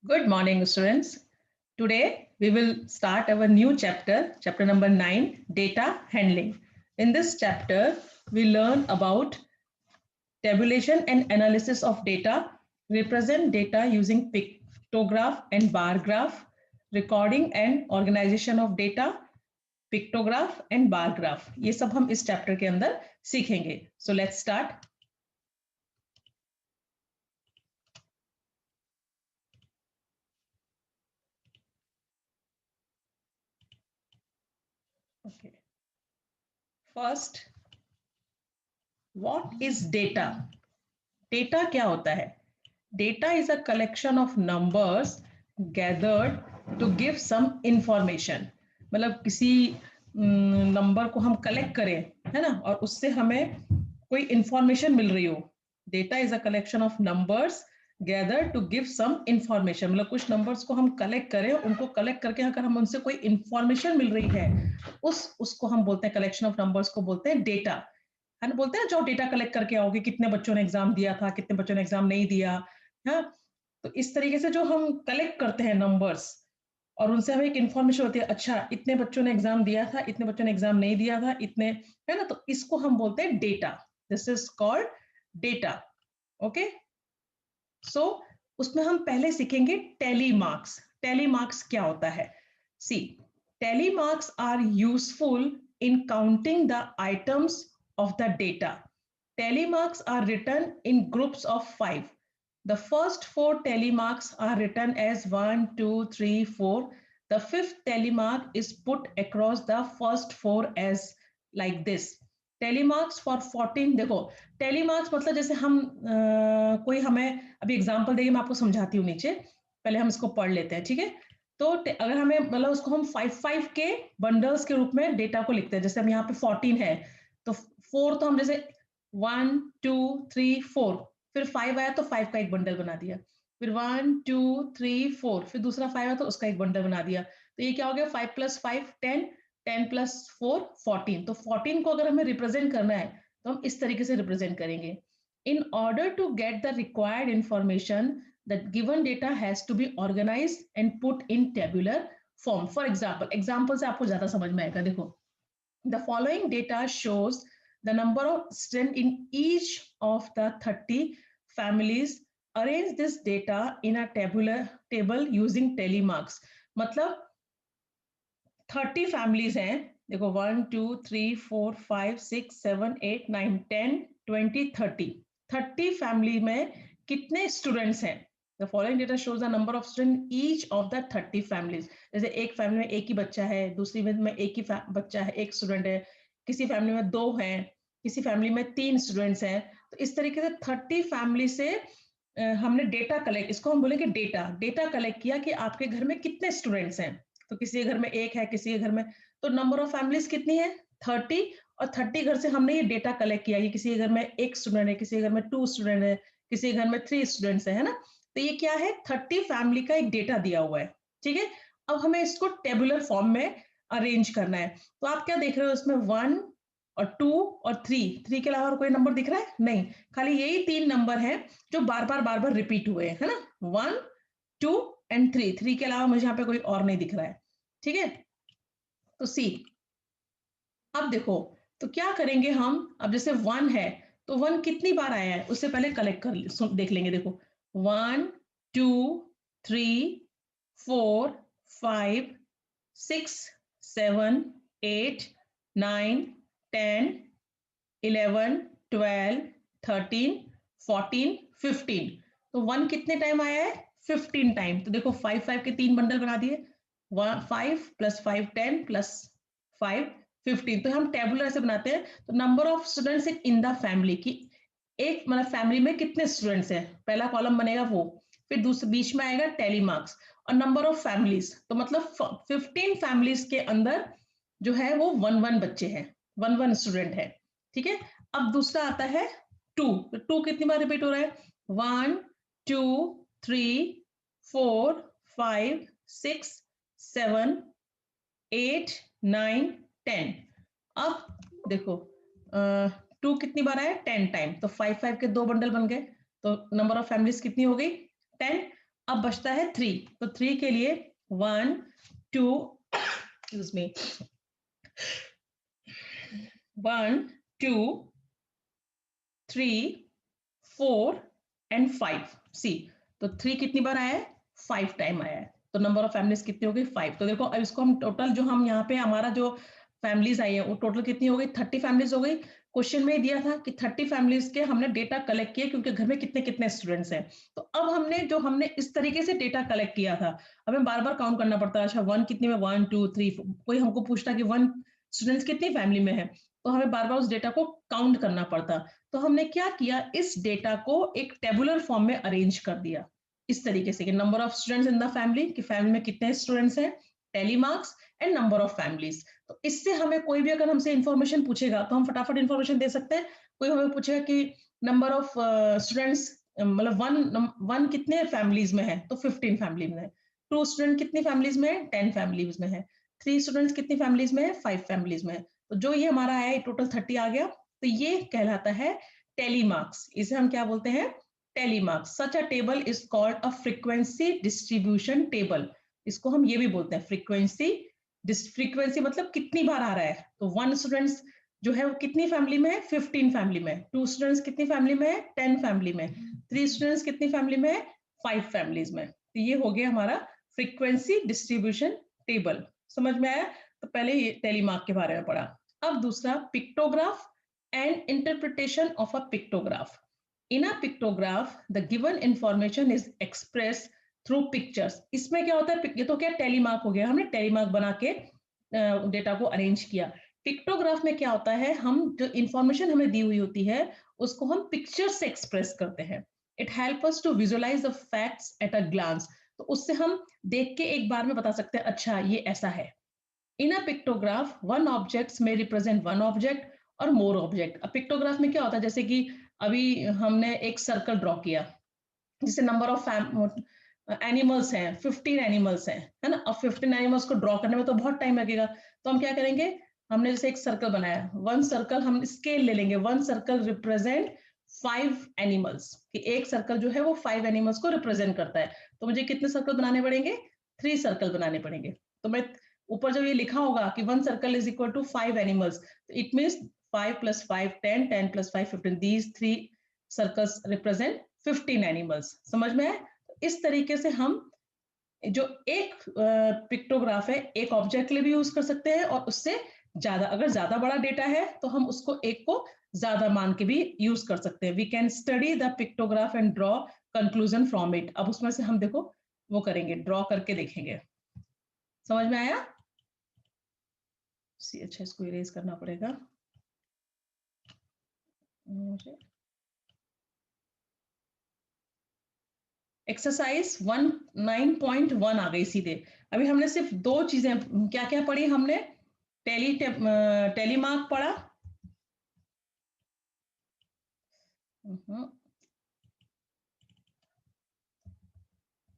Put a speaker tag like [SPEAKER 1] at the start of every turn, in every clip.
[SPEAKER 1] Good morning, students. Today we will start our new chapter, chapter number 9, data handling. In this chapter, we learn about tabulation and analysis of data, represent data using pictograph and bar graph, recording and organization of data, pictograph and bar graph. ये सब हम इस chapter के अंदर सीखेंगे. So let's start. Okay. First, what is data? Data क्या होता है? Data is a collection of numbers gathered to give some information. मतलब किसी नंबर को हम कलेक्ट करें, है ना, और उससे हमें कोई इंफॉर्मेशन मिल रही हो. Data is a collection of numbers gather to give some information. मतलब कुछ नंबर्स को हम कलेक्ट करें, उनको कलेक्ट करके अगर हम उनसे कोई इंफॉर्मेशन मिल रही है, उसको हम बोलते हैं, कलेक्शन ऑफ नंबर्स को बोलते हैं डेटा. है ना, बोलते हैं जो डेटा कलेक्ट करके आओगे, कितने बच्चों ने एग्जाम दिया था, कितने बच्चों ने एग्जाम नहीं दिया. हाँ, तो इस तरीके से जो हम कलेक्ट करते हैं नंबर्स, और उनसे हमें एक इंफॉर्मेशन होती है, अच्छा इतने बच्चों ने एग्जाम दिया था, इतने बच्चों ने एग्जाम नहीं दिया था, इतने, है ना, तो इसको हम बोलते हैं data. This is called data. Okay, so उसमें हम पहले सीखेंगे टैली मार्क्स. टैली मार्क्स क्या होता है? See, tally marks are useful in counting the items of the data. Tally marks are written in groups of 5. The first 4 tally marks are written as 1, 2, 3, 4. The fifth tally mark is put across the first 4 as like this. Tally marks for 14. देखो, tally marks मतलब जैसे हम कोई हमें अभी example देगी, मैं आपको समझाती हूँ नीचे. पहले हम इसको पढ़ लेते हैं, ठीक है? तो अगर हमें मतलब उसको हम 5 के बंडल्स के रूप में डेटा को लिखते हैं. जैसे हम यहाँ पे 14 है, तो 4 तो हम जैसे 1 2 3 4, फिर 5 आया तो 5 का एक बंडल बना दिया, फिर 1 2 3 4, फिर दूसरा 5 आया तो उसका एक बंडल बना दिया. तो ये क्या हो गया? 5 + 5 10, 10 + 4 14. तो 14 को अगर हमें रिप्रेजेंट करना है तो हम इस तरीके से रिप्रेजेंट करेंगे. In order to get the required information, the given data has to be organized and put in tabular form. For example से आपको ज्यादा समझ में आएगा. देखो, the following data shows the number of students in each of the 30 families. Arrange this data in a tabular table using tally marks. मतलब 30 families हैं. देखो 1 2 3 4 5 6 7 8 9 10 20 30. 30 फैमिली में कितने स्टूडेंट्स हैं? The following data shows the number of students in each of the 30 families. जैसे एक family में एक ही बच्चा है, दूसरी में एक ही बच्चा है, एक स्टूडेंट है, किसी फैमिली में 2 हैं, किसी फैमिली में 3 स्टूडेंट्स हैं. तो इस तरीके से 30 फैमिली से हमने डेटा कलेक्ट, इसको हम बोलेंगे डेटा. डेटा कलेक्ट किया कि आपके घर में कितने स्टूडेंट्स हैं. तो किसी के घर में एक है, किसी के घर में, तो नंबर ऑफ फैमिलीज कितनी है? 30. और 30 घर से हमने ये डेटा कलेक्ट किया कि किसी के घर में एक स्टूडेंट है, किसी के घर में 2 स्टूडेंट है, किसी के घर में 3 स्टूडेंट्स है ना. तो ये क्या है? 30 फैमिली का एक डेटा दिया हुआ है. ठीक है, अब हमें इसको टेबुलर फॉर्म में अरेंज करना है. तो आप क्या देख रहे हो इसमें? 1 और 2 और 3 के अलावा और कोई नंबर दिख रहा है? नहीं, खाली यही 3 नंबर हैं जो बार बार रिपीट हुए हैं, है ना. 1 2 एंड 3 के अलावा मुझे यहाँ पे कोई और नहीं दिख रहा है. ठीक है, तो सी, अब देखो, तो क्या करेंगे हम? अब जैसे 1 है, तो 1 कितनी बार आया है उससे पहले कलेक्ट देख लेंगे. देखो 1 2 3 4 5 6 7 8 9 10 11 12 13 14 15. तो 1 कितने टाइम आया है? 15 टाइम. तो देखो 5 5 के 3 बंडल बना दिए. 5 + 5 10 + 5 15. तो हम टेबुलर ऐसे बनाते हैं. तो number of students in the family की, एक मतलब फैमिली में कितने स्टूडेंट्स हैं, पहला कॉलम बनेगा वो. फिर दूसरे बीच में आएगा टैली मार्क्स और नंबर ऑफ फैमिलीज. तो मतलब 15 फैमिलीज के अंदर जो है वो 1 बच्चे हैं, 1 स्टूडेंट है. ठीक है, अब दूसरा आता है 2. तो 2 कितनी बार रिपीट हो रहा है? 1 2 3 4 5 6 7 8 9 10. अब देखो 2 कितनी बार आया? 10 टाइम. तो 5 5 के 2 बंडल बन गए. तो नंबर ऑफ फैमिलीज कितनी हो गई? 10. अब बचता है 3, तो 3 के लिए 1 2 एक्सक्यूज मी 1 2 3 4 एंड 5 सी। तो 3 कितनी बार आया है? 5 टाइम आया है। तो नंबर ऑफ फैमिलीज कितनी हो गई? 5। तो देखो अब इसको हम टोटल जो हम यहाँ पे हमारा जो फैमिलीज आई है वो टोटल कितनी हो गई? 30 फैमिलीज हो गई। क्वेश्चन में दिया था कि 30 फैमिलीज के हमने डेटा कलेक्ट किया क्योंकि घर में कितने कितने स्टूडेंट्स हैं। तो अब हमने इस तरीके से डेटा कलेक्ट किया था, हमें बार बार काउंट करना पड़ता है। अच्छा 1 कितने में? 1 2 3 कोई हमको पूछता कि 1 स्टूडेंट्स कितनी फैमिली में है, तो हमें बार बार उस डेटा को काउंट करना पड़ता। तो हमने क्या किया, इस डेटा को एक टेबुलर फॉर्म में अरेंज कर दिया इस तरीके से कि number of students in the family, कि फैमिली में कितने स्टूडेंट्स हैं, tally marks and number of families. तो इससे हमें कोई भी अगर हमसे इंफॉर्मेशन पूछेगा तो हम फटाफट इंफॉर्मेशन दे सकते हैं। कोई हमें पूछेगा कि नंबर ऑफ स्टूडेंट्स, मतलब वन कितने फैमिलीज में है, तो 15 फैमिली में है। 2 स्टूडेंट कितनी फैमिलीज में है? 10 फैमिलीज में है। 3 स्टूडेंट्स कितनी फैमिलीज में है? 5 फैमिलीज में है। तो जो ये हमारा आया टोटल 30 आ गया। तो ये कहलाता है टेलीमार्क्स। इसे हम क्या बोलते हैं? Telemarks. Such a table is called a frequency distribution table. इसको हम ये भी बोलते हैं फ्रीक्वेंसी मतलब कितनी बार आ रहा है। तो 1 स्टूडेंट्स जो है वो कितनी फैमिली में है? 15 फैमिली में। 2 स्टूडेंट्स कितनी फैमिली में है? 10 फैमिली में। 3 स्टूडेंट्स कितनी फैमिली में है? 5 फैमिलीज में। तो ये हो गया हमारा फ्रीक्वेंसी डिस्ट्रीब्यूशन टेबल। समझ में आया? तो पहले ये टेलीमार्क के बारे में पढ़ा। अब दूसरा pictograph and interpretation of a pictograph. In a pictograph, the given information is expressed through pictures. इसमें क्या होता है? ये तो क्या टेलीमार्क हो गया, हमने टेलीमार्क बना के डेटा को अरेंज किया। पिक्टोग्राफ में क्या होता है, हम जो इंफॉर्मेशन हमें दी हुई होती है उसको हम पिक्चर से एक्सप्रेस करते हैं। It help us to visualise the facts at a glance. तो उससे हम देख के एक बार में बता सकते हैं अच्छा ये ऐसा है। इन अ पिक्टोग्राफ वन ऑब्जेक्ट्स में रिप्रेजेंट वन ऑब्जेक्ट और मोर ऑब्जेक्ट। अब पिक्टोग्राफ में क्या होता है, जैसे कि अभी हमने एक सर्कल ड्रॉ किया जिससे नंबर ऑफ एनिमल्स हैं, 15 एनिमल्स हैं, है ना। अब 15 एनिमल्स को ड्रॉ करने में तो बहुत टाइम लगेगा। तो हम क्या करेंगे, हमने जैसे एक सर्कल बनाया, वन सर्कल हम स्केल ले लेंगे, वन सर्कल रिप्रेजेंट 5 एनिमल्स, कि एक सर्कल जो है वो 5 एनिमल्स को रिप्रेजेंट करता है। तो मुझे कितने सर्कल बनाने पड़ेंगे? 3 सर्कल बनाने पड़ेंगे। तो मैं ऊपर जब ये लिखा होगा कि one circle is equal to 5 animals, तो it means 5 + 5 10, 10 + 5 15, these 3 circles represent 15 animals. समझ में है? इस तरीके से हम जो एक पिक्टोग्राफ है एक ऑब्जेक्ट के लिए भी यूज कर सकते हैं, और उससे ज्यादा, अगर ज्यादा बड़ा डेटा है तो हम उसको एक को ज्यादा मान के भी यूज कर सकते हैं। We can study the pictograph and draw conclusion from it. अब उसमें से हम देखो वो करेंगे, ड्रॉ करके देखेंगे। समझ में आया? अच्छा इसको इरेज करना पड़ेगा मुझे। एक्सरसाइज 9.1 आ गई सीधे। अभी हमने सिर्फ 2 चीजें क्या क्या पढ़ी हमने? टेलीमार्क पढ़ा,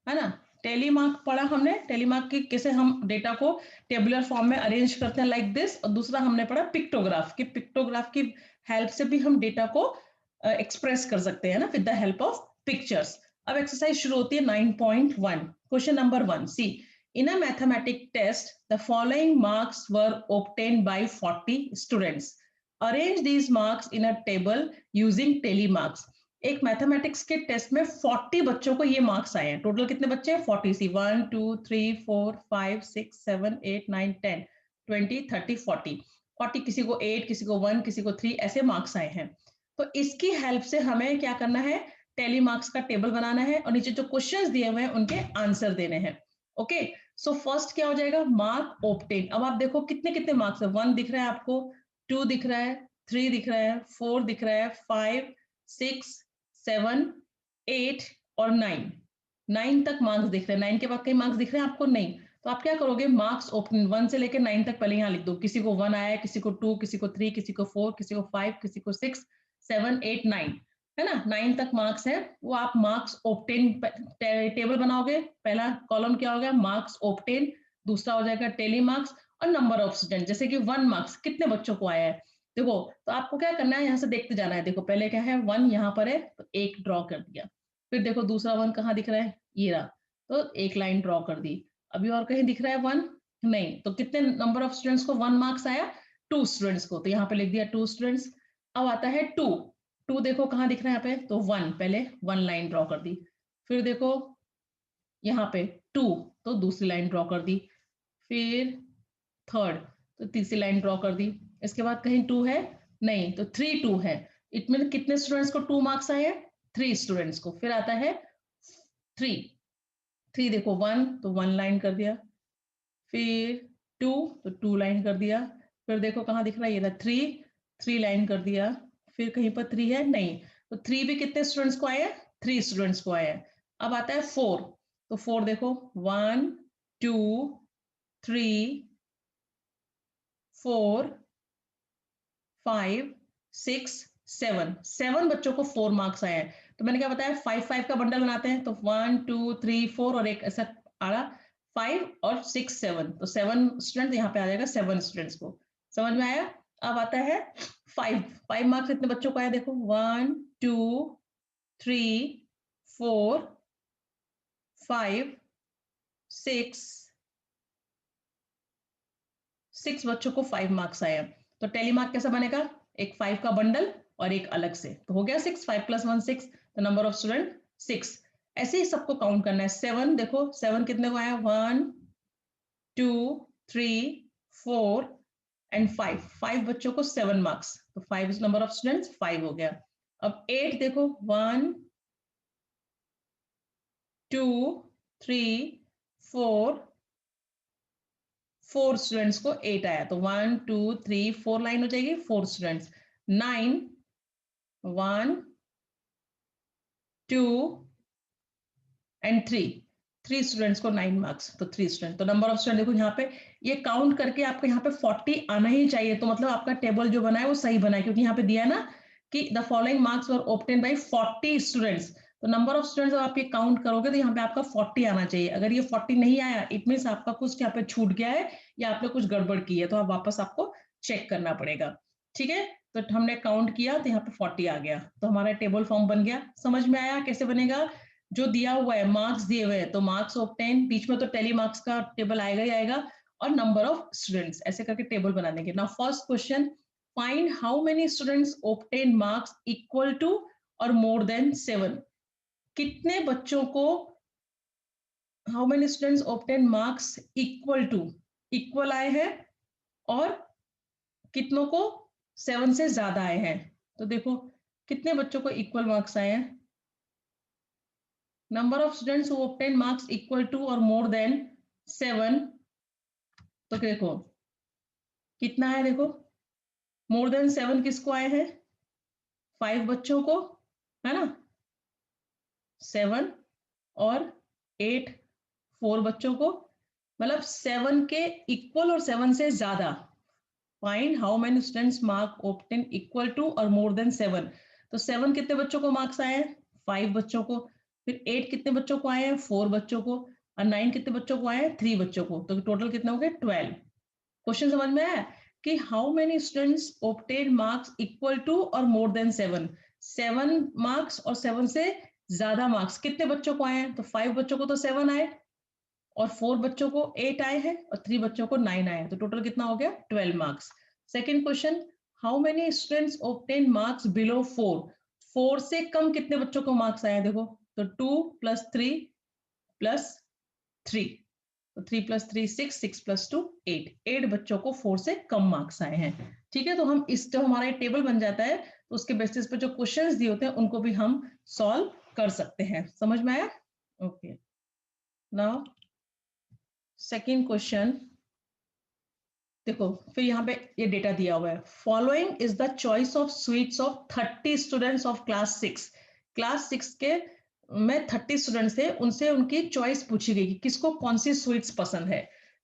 [SPEAKER 1] है ना। टेलीमार्क पढ़ा हमने, टेलीमार्क की कैसे हम डेटा को टेबुलर फॉर्म में अरेंज करते हैं लाइक दिस। और दूसरा हमने पढ़ा पिक्टोग्राफ, कि पिक्टोग्राफ की हेल्प से भी हम डेटा को एक्सप्रेस कर सकते हैं ना, with the help of pictures. अब एक्सरसाइज शुरू होती है 9.1। Question number 1, see in a mathematic test the following marks were obtained by 40 students. Arrange these marks in a table using telemarks. एक मैथमेटिक्स के टेस्ट में 40 बच्चों को ये मार्क्स आए हैं। टोटल कितने बच्चे हैं? 40। सी 1 2 3 4 5 6 7 8 9 10 20 30 40। 40 किसी को 8, किसी को 1, किसी को 3, ऐसे मार्क्स आए हैं। तो इसकी हेल्प से हमें क्या करना है? टेली मार्क्स का टेबल बनाना है और नीचे जो क्वेश्चंस दिए हुए हैं उनके आंसर देने हैं। ओके, सो फर्स्ट क्या हो जाएगा? Mark obtain. अब आप देखो कितने कितने मार्क्स है। 1 दिख रहा है आपको, 2 दिख रहा है, 3 दिख रहा है, 4 दिख रहा है, 5 6 7 8 और 9। 9 तक मार्क्स दिख रहे हैं। 9 के बाद कई मार्क्स दिख रहे हैं आपको? नहीं। तो आप क्या करोगे? मार्क्स ओपन 1 से लेकर 9 तक पहले यहाँ लिख दो। किसी को 1 आया, किसी को 2, किसी को 3, किसी को 4, किसी को 5, किसी को 6 7 8 9, है ना। 9 तक मार्क्स है, वो आप मार्क्स ओब्टेन टेबल बनाओगे। पहला कॉलम क्या होगा? Marks obtain. दूसरा हो जाएगा टेली मार्क्स और नंबर ऑफ स्टूडेंट, जैसे कि 1 मार्क्स कितने बच्चों को आया है। देखो, तो आपको क्या करना है, यहाँ से देखते जाना है। देखो पहले क्या है, 1 यहाँ पर है तो 1 ड्रॉ कर दिया। फिर देखो दूसरा 1 कहाँ दिख रहा है? ये रहा, तो एक लाइन ड्रॉ कर दी। अभी और कहीं दिख रहा है 1? नहीं। तो कितने नंबर ऑफ स्टूडेंट्स को 1 मार्क्स आया? 2 स्टूडेंट्स को, तो यहाँ पे लिख दिया 2 स्टूडेंट्स। अब आता है 2, 2 देखो कहाँ दिख रहा है यहाँ पे, तो 1, पहले 1 लाइन ड्रॉ कर दी। फिर देखो यहाँ पे 2, तो दूसरी लाइन ड्रॉ कर दी। फिर थर्ड, तो तीसरी लाइन ड्रॉ कर दी। इसके बाद कहीं 2 है? नहीं। तो 3 2 है। इट मीन कितने स्टूडेंट्स को 2 मार्क्स आए हैं? 3 स्टूडेंट्स को। फिर आता है 3, 3 देखो 1, तो 1 लाइन कर दिया। फिर 2, तो 2 लाइन कर दिया। फिर देखो कहाँ दिख रहा है, ये रहा 3, 3 लाइन कर दिया। फिर कहीं पर 3 है? नहीं। तो 3 भी कितने स्टूडेंट्स को आए हैं? 3 स्टूडेंट्स को आए हैं। अब आता है 4, तो 4 देखो 1 2 3 4 5 6 7, 7 बच्चों को 4 मार्क्स आए हैं। तो मैंने क्या बताया, 5 5 का बंडल बनाते हैं, तो 1 2 3 4 और एक ऐसा आड़ा 5 और 6 7, तो 7 स्टूडेंट यहाँ पे आ जाएगा, 7 स्टूडेंट्स को। समझ में आया? अब आता है 5, 5 मार्क्स कितने बच्चों को आया, देखो 1 2 3 4 5 6, 6 बच्चों को 5 मार्क्स आए हैं। तो टेलीमार्क कैसा बनेगा, एक 5 का बंडल और एक अलग से, तो हो गया 6, 5 + 1 6, तो नंबर ऑफ स्टूडेंट 6। ऐसे ही सबको काउंट करना है। 7 देखो, 7 कितने को आया, 1 2 3 4 एंड 5, 5 बच्चों को 7 मार्क्स, तो 5 इज नंबर ऑफ स्टूडेंट्स, 5 हो गया। अब 8 देखो, 1 2 3 4, 4 स्टूडेंट्स को 8 आया, तो 1 2 3 4 लाइन हो जाएगी, 4 स्टूडेंट्स। 9 1 2 एंड 3, 3 स्टूडेंट्स को 9 मार्क्स, तो 3 स्टूडेंट। तो नंबर ऑफ स्टूडेंट देखो यहाँ पे, ये काउंट करके आपको यहाँ पे 40 आना ही चाहिए। तो मतलब आपका टेबल जो बना है वो सही बना है, क्योंकि यहाँ पे दिया है ना कि the following marks were obtain bye 40 students. तो नंबर ऑफ स्टूडेंट्स आप ये काउंट करोगे तो यहाँ पे आपका 40 आना चाहिए। अगर ये 40 नहीं आया, इट मीन्स आपका कुछ यहाँ पे छूट गया है या आपने कुछ गड़बड़ की है, तो आप वापस आपको चेक करना पड़ेगा। ठीक है, तो हमने काउंट किया तो यहाँ पे 40 आ गया, तो हमारा टेबल फॉर्म बन गया। समझ में आया कैसे बनेगा? जो दिया हुआ है, मार्क्स दिए हुए हैं, तो मार्क्स ऑब्टेन, बीच में तो टेली मार्क्स का टेबल आएगा ही आएगा, और नंबर ऑफ स्टूडेंट्स, ऐसे करके टेबल बना देंगे। Now first question, find how many students obtain marks equal to और मोर देन 7। कितने बच्चों को, how many students obtain marks equal to, equal आए हैं, और कितनों को 7 से ज्यादा आए हैं। तो देखो कितने बच्चों को इक्वल मार्क्स आए हैं, number of students who obtain marks equal to or more than 7। तो देखो कितना है, देखो मोर देन 7 किसको आए हैं, 5 बच्चों को, है ना, 7 और 8 4 बच्चों को, मतलब 7 के इक्वल और 7 से ज्यादा। Find how many students mark obtain equal to और मोर देन 7। तो 7 कितने बच्चों को मार्क्स आए हैं, 5 बच्चों को। फिर 8 कितने बच्चों को आए हैं, 4 बच्चों को। और 9 कितने बच्चों को आए हैं, 3 बच्चों को। तो टोटल कितना हो गया, 12। क्वेश्चन समझ में आया कि how many students obtain marks equal to और मोर देन 7, 7 मार्क्स और 7 से ज्यादा मार्क्स कितने बच्चों को आए हैं। तो 5 बच्चों को तो 7 आए, और 4 बच्चों को 8 आए हैं, और 3 बच्चों को 9 आए हैं, तो टोटल कितना हो गया, 12 marks. Second question, how many students obtain marks below 4, 4 से कम कितने बच्चों को मार्क्स आए हैं, देखो तो 2 + 3 + 3, तो 3 + 3 6, 6 + 2 8, 8 बच्चों को 4 से कम मार्क्स आए हैं। ठीक है, तो हम इस जो हमारा टेबल बन जाता है, तो उसके बेसिस पे जो क्वेश्चंस दिए होते हैं उनको भी हम सॉल्व कर सकते हैं। समझ में आया? ओके, नाउ सेकेंड क्वेश्चन देखो, फिर यहाँ पे ये डेटा दिया हुआ है, following is the choice of sweets of 30 students of class 6। Class 6 के में 30 स्टूडेंट्स थे, उनसे उनकी चॉइस पूछी गई कि किसको कौन सी स्वीट्स पसंद है।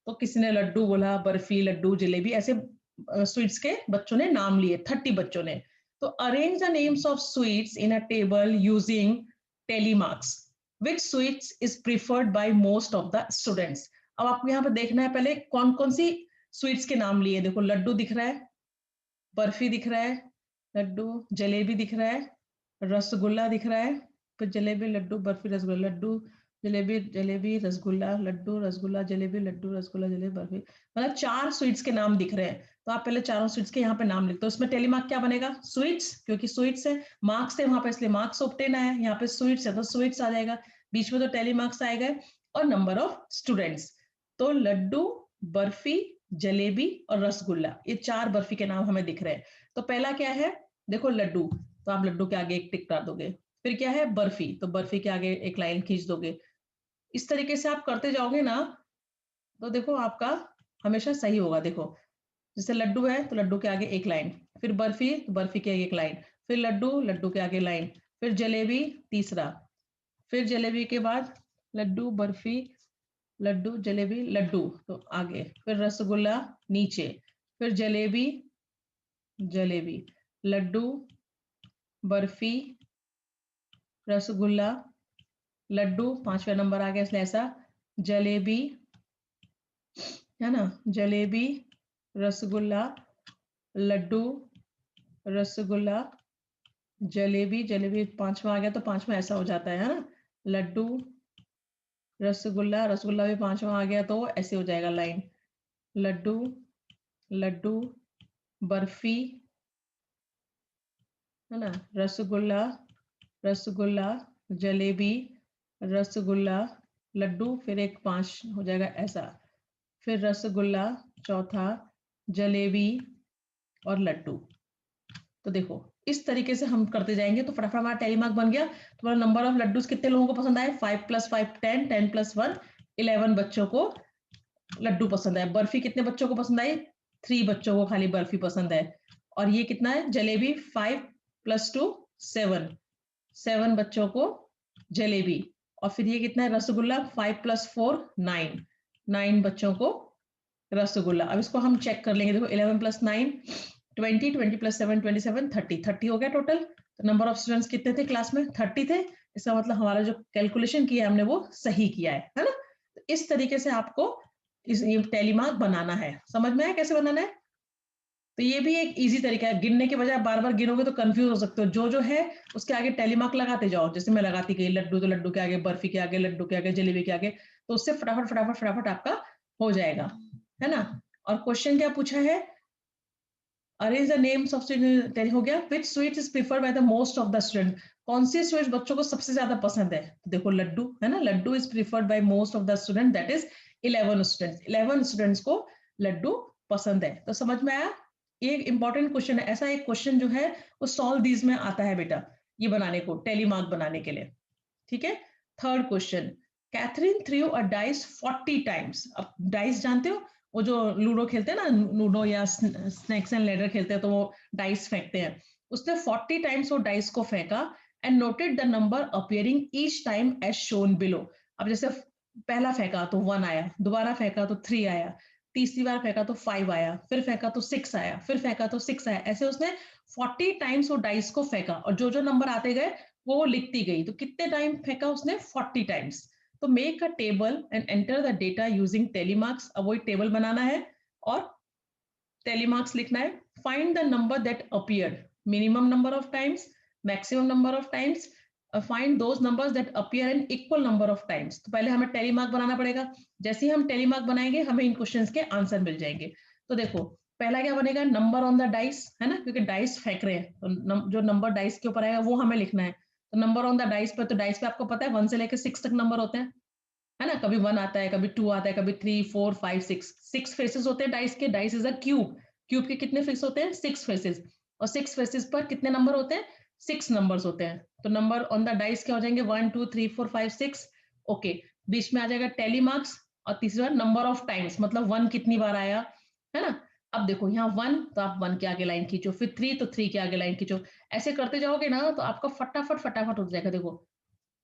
[SPEAKER 1] तो किसी ने लड्डू बोला, बर्फी, लड्डू, जलेबी, ऐसे स्वीट्स के बच्चों ने नाम लिए, 30 बच्चों ने। तो arrange the names of sweets in a table using tally marks, which sweets is preferred by most of the students. अब आपको यहाँ पे देखना है पहले कौन कौन सी स्वीट्स के नाम लिए। देखो लड्डू दिख रहा है, बर्फी दिख रहा है, लड्डू, जलेबी दिख रहा है, रसगुल्ला दिख रहा है, फिर जलेबी, लड्डू, बर्फी, रसगुल्ला, लड्डू, जलेबी जलेबी रसगुल्ला लड्डू रसगुल्ला जलेबी लड्डू रसगुल्ला जलेबी बर्फी, मतलब 4 स्वीट्स के नाम दिख रहे हैं। तो आप पहले चारों स्वीट्स के यहाँ पे नाम लिखते हो। उसमें टेलीमार्क क्या बनेगा, स्वीट्स, क्योंकि स्वीट्स है, मार्क्स है वहां पे इसलिए मार्क्स ऑब्टेन है, यहाँ पे स्वीट्स है तो स्वीट्स आ जाएगा, बीच में तो टेलीमार्क्स आएगा, और नंबर ऑफ स्टूडेंट्स। तो लड्डू, बर्फी, जलेबी और रसगुल्ला, ये 4 बर्फी के नाम हमें दिख रहे हैं। तो पहला क्या है, देखो लड्डू, तो आप लड्डू के आगे एक टिक कर दोगे। फिर क्या है बर्फी, तो बर्फी के आगे एक लाइन खींच दोगे। इस तरीके से आप करते जाओगे ना, तो देखो आपका हमेशा सही होगा। देखो जैसे लड्डू है तो लड्डू के आगे एक लाइन, फिर बर्फी तो बर्फी के आगे एक लाइन, फिर लड्डू लड्डू के आगे लाइन, फिर जलेबी तीसरा, फिर जलेबी के बाद लड्डू बर्फी लड्डू जलेबी लड्डू तो आगे, फिर रसगुल्ला नीचे, फिर जलेबी जलेबी लड्डू बर्फी रसगुल्ला लड्डू, 5वां नंबर आ गया इसलिए ऐसा, जलेबी है ना, जलेबी रसगुल्ला लड्डू रसगुल्ला जलेबी, जलेबी 5वां आ गया तो 5वां ऐसा हो जाता है ना, लड्डू रसगुल्ला, रसगुल्ला भी 5वां आ गया तो ऐसे हो जाएगा लाइन, लड्डू लड्डू बर्फी है ना, रसगुल्ला रसगुल्ला जलेबी रसगुल्ला लड्डू, फिर एक 5 हो जाएगा ऐसा, फिर रसगुल्ला चौथा, जलेबी और लड्डू। तो देखो इस तरीके से हम करते जाएंगे तो फटाफट हमारा टेलीमार्क बन गया। तुम्हारा नंबर ऑफ लड्डूस कितने लोगों को पसंद आए, 5 + 5 10, 10 + 1 11 बच्चों को लड्डू पसंद है। बर्फी कितने बच्चों को पसंद आई, 3 बच्चों को खाली बर्फी पसंद है। और ये कितना है जलेबी, 5 + 2 7, 7 बच्चों को जलेबी। और फिर ये कितना है रसगुल्ला, 5 + 4 9, 9 बच्चों को रसगुल्ला। अब इसको हम चेक कर लेंगे, देखो 11 + 9 20, 20 + 7 27 30, 30 हो गया टोटल। तो नंबर ऑफ स्टूडेंट्स कितने थे क्लास में, 30 थे। इसका मतलब हमारा जो कैलकुलेशन किया हमने वो सही किया है ना। तो इस तरीके से आपको इस टेलीमार्क बनाना है, समझ में आया कैसे बनाना है। तो ये भी एक इजी तरीका है, गिनने के बजाय बार बार गिनोगे तो कंफ्यूज हो सकते हो। जो जो है उसके आगे टेलीमार्क लगाते जाओ, जैसे मैं लगाती गई, लड्डू तो लड्डू के आगे, बर्फी के आगे, लड्डू के आगे, जलेबी के आगे, तो उससे फटाफट फटाफट फटाफट आपका हो जाएगा, है ना। और क्वेश्चन क्या पूछा है, arrange the names of student, हो गया, which sweet is preferred by the most of the student, कौन सी स्वीट बच्चों को सबसे ज्यादा पसंद है। देखो लड्डू है ना, laddoo is preferred by most of the student, that is 11 students, 11 students को लड्डू पसंद है। तो समझ में आया, ये एक इंपॉर्टेंट क्वेश्चन है। ऐसा एक क्वेश्चन जो है वो सॉल्व दीज में आता है बेटा, ये बनाने को, टेलीमार्क बनाने के लिए, ठीक है। Third question, Catherine threw a dice 40 times. अब डाइस जानते हो, वो जो लूडो खेलते हैं ना, लूडो या स्नेक्स एंड लेडर खेलते हैं तो वो डाइस फेंकते हैं, उसने 40 टाइम्स वो डाइस को फेंका and noted the number appearing each time as shown below. अब जैसे पहला फेंका तो 1 आया, दोबारा फेंका तो 3 आया, तीसरी बार फेंका तो 5 आया, फिर फेंका तो 6 आया, फिर फेंका तो 6 आया, ऐसे उसने 40 टाइम्स वो डाइस को फेंका और जो जो नंबर आते गए वो लिखती गई। तो कितने टाइम फेंका उसने, 40 टाइम्स। तो make a table and enter the data using telemarks. अब वही टेबल बनाना है और टेलीमार्क्स लिखना है। Find the number that appeared, minimum number of times, maximum number of times, find those numbers that appear in equal number of times. तो पहले हमें टेलीमार्क बनाना पड़ेगा, जैसे ही हम टेलीमार्क बनाएंगे हमें इन क्वेश्चंस के आंसर मिल जाएंगे। तो देखो पहला क्या बनेगा, नंबर ऑन द डाइस, है ना, क्योंकि डाइस फेंक रहे हैं तो जो नंबर डाइस के ऊपर आएगा वो हमें लिखना है। तो नंबर ऑन द डाइस पे, तो डाइस पे आपको पता है 1 से लेकर 6 तक नंबर होते हैं, है ना, कभी 1 आता है, कभी 2 आता है, कभी 3 4 5 6, 6 फेसेस होते हैं डाइस के। Dice is a cube, cube के कितने फेस होते हैं, 6 फेसेस, और 6 फेसेस पर कितने नंबर होते हैं, 6 नंबर्स होते हैं। तो नंबर ऑन द डाइस क्या हो जाएंगे, 1 2 3 4 5 6, ओके। बीच में आ जाएगा टेली मार्क्स, और तीसरा नंबर ऑफ टाइम्स, मतलब 1 कितनी बार आया, है ना। अब देखो यहाँ 1 तो आप 1 के आगे लाइन खींचो, फिर 3 तो 3 के आगे लाइन खींचो, ऐसे करते जाओगे ना तो आपका फटाफट फटाफट हो जाएगा। देखो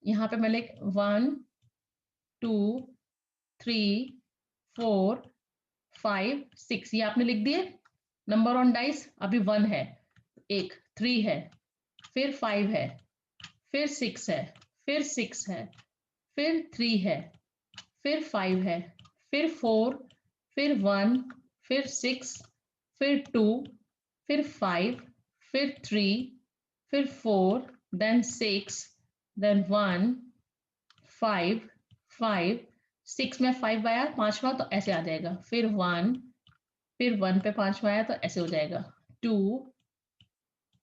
[SPEAKER 1] यहाँ पे मैं लिख 1 2 3 4 5 6, ये आपने लिख दिए नंबर ऑन डाइस। अभी 1 है, एक 3 है, फिर 5 है, फिर 6 है, फिर 6 है, फिर 3 है, फिर 5 है, फिर 4, फिर 1, फिर 6, फिर 2, फिर 5, फिर 3, फिर 4, then 6, then 1, 5, 5, 6 में 5 आया पांचवा तो ऐसे आ जाएगा, फिर 1, फिर 1 पे पांचवा आया तो ऐसे हो जाएगा, 2,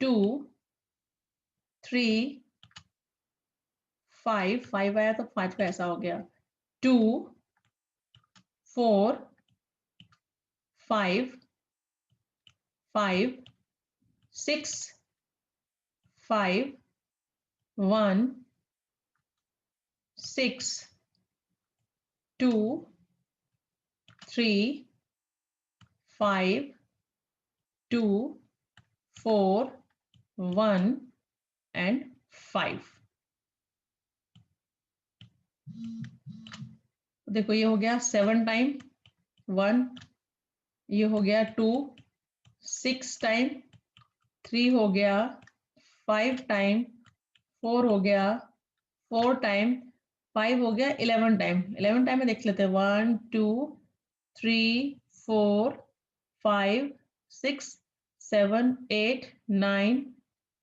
[SPEAKER 1] 2, 3, 5, 5 आया तो 5 पे ऐसा हो गया, 2, 4, 5, 5, 6, 5, 1, 6, 2, 3, 5, 2, 4, 1 and 5। देखो ये हो गया 7 टाइम 1, ये हो गया 2, 6 टाइम, 3 हो गया, 5 टाइम, 4 हो गया, 4 टाइम, 5 हो गया, 11 टाइम। 11 टाइम में देख लेते हैं, 1, 2, 3, 4, 5, 6, 7, 8, 9,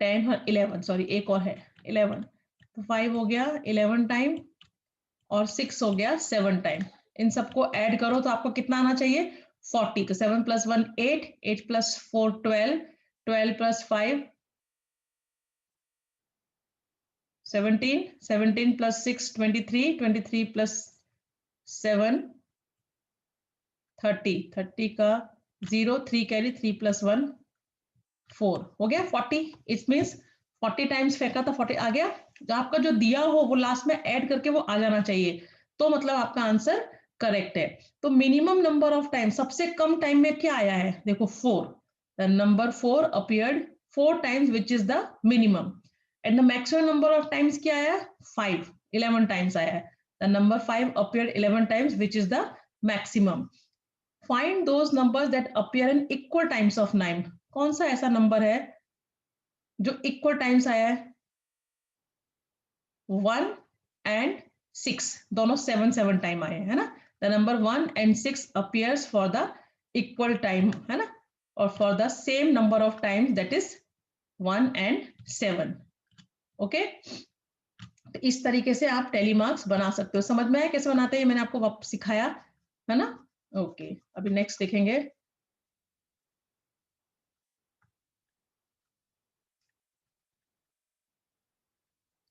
[SPEAKER 1] 10 और 11, सॉरी एक और है 11। तो 5 हो गया 11 टाइम और 6 हो गया 7 टाइम। इन सबको ऐड करो तो आपको कितना आना चाहिए, 40। तो 7 + 1 8, 8 + 4 12, 12 + 5 17, 17 + 6 23, 23 + 7 30, 30 का 0, 3 कैरी, 3 + 1 4 हो गया 40। इट मीन्स 40 टाइम्स फेंका तो 40 आ गया। जो आपका जो दिया हो वो लास्ट में ऐड करके वो आ जाना चाहिए, तो मतलब आपका आंसर करेक्ट है। तो मिनिमम नंबर ऑफ टाइम, सबसे कम टाइम में क्या आया है, देखो 4, the number 4 appeared 4 times which is the minimum, and the maximum number of times क्या आया, 5, 11 टाइम्स आया है। The number 5 appeared 11 times which is the maximum. Find those numbers that appear in equal times of 9। कौन सा ऐसा number है जो equal times आया है, 1 एंड 6 दोनों 7 7 टाइम आए है ना। The number 1 and 6 appears for the equal time है ना, और for the same number of times that is 1 and 7। Okay, तो इस तरीके से आप टेली मार्क्स बना सकते हो। समझ में आया कैसे बनाते हैं, मैंने आपको सिखाया है ना। ओके, अभी नेक्स्ट देखेंगे।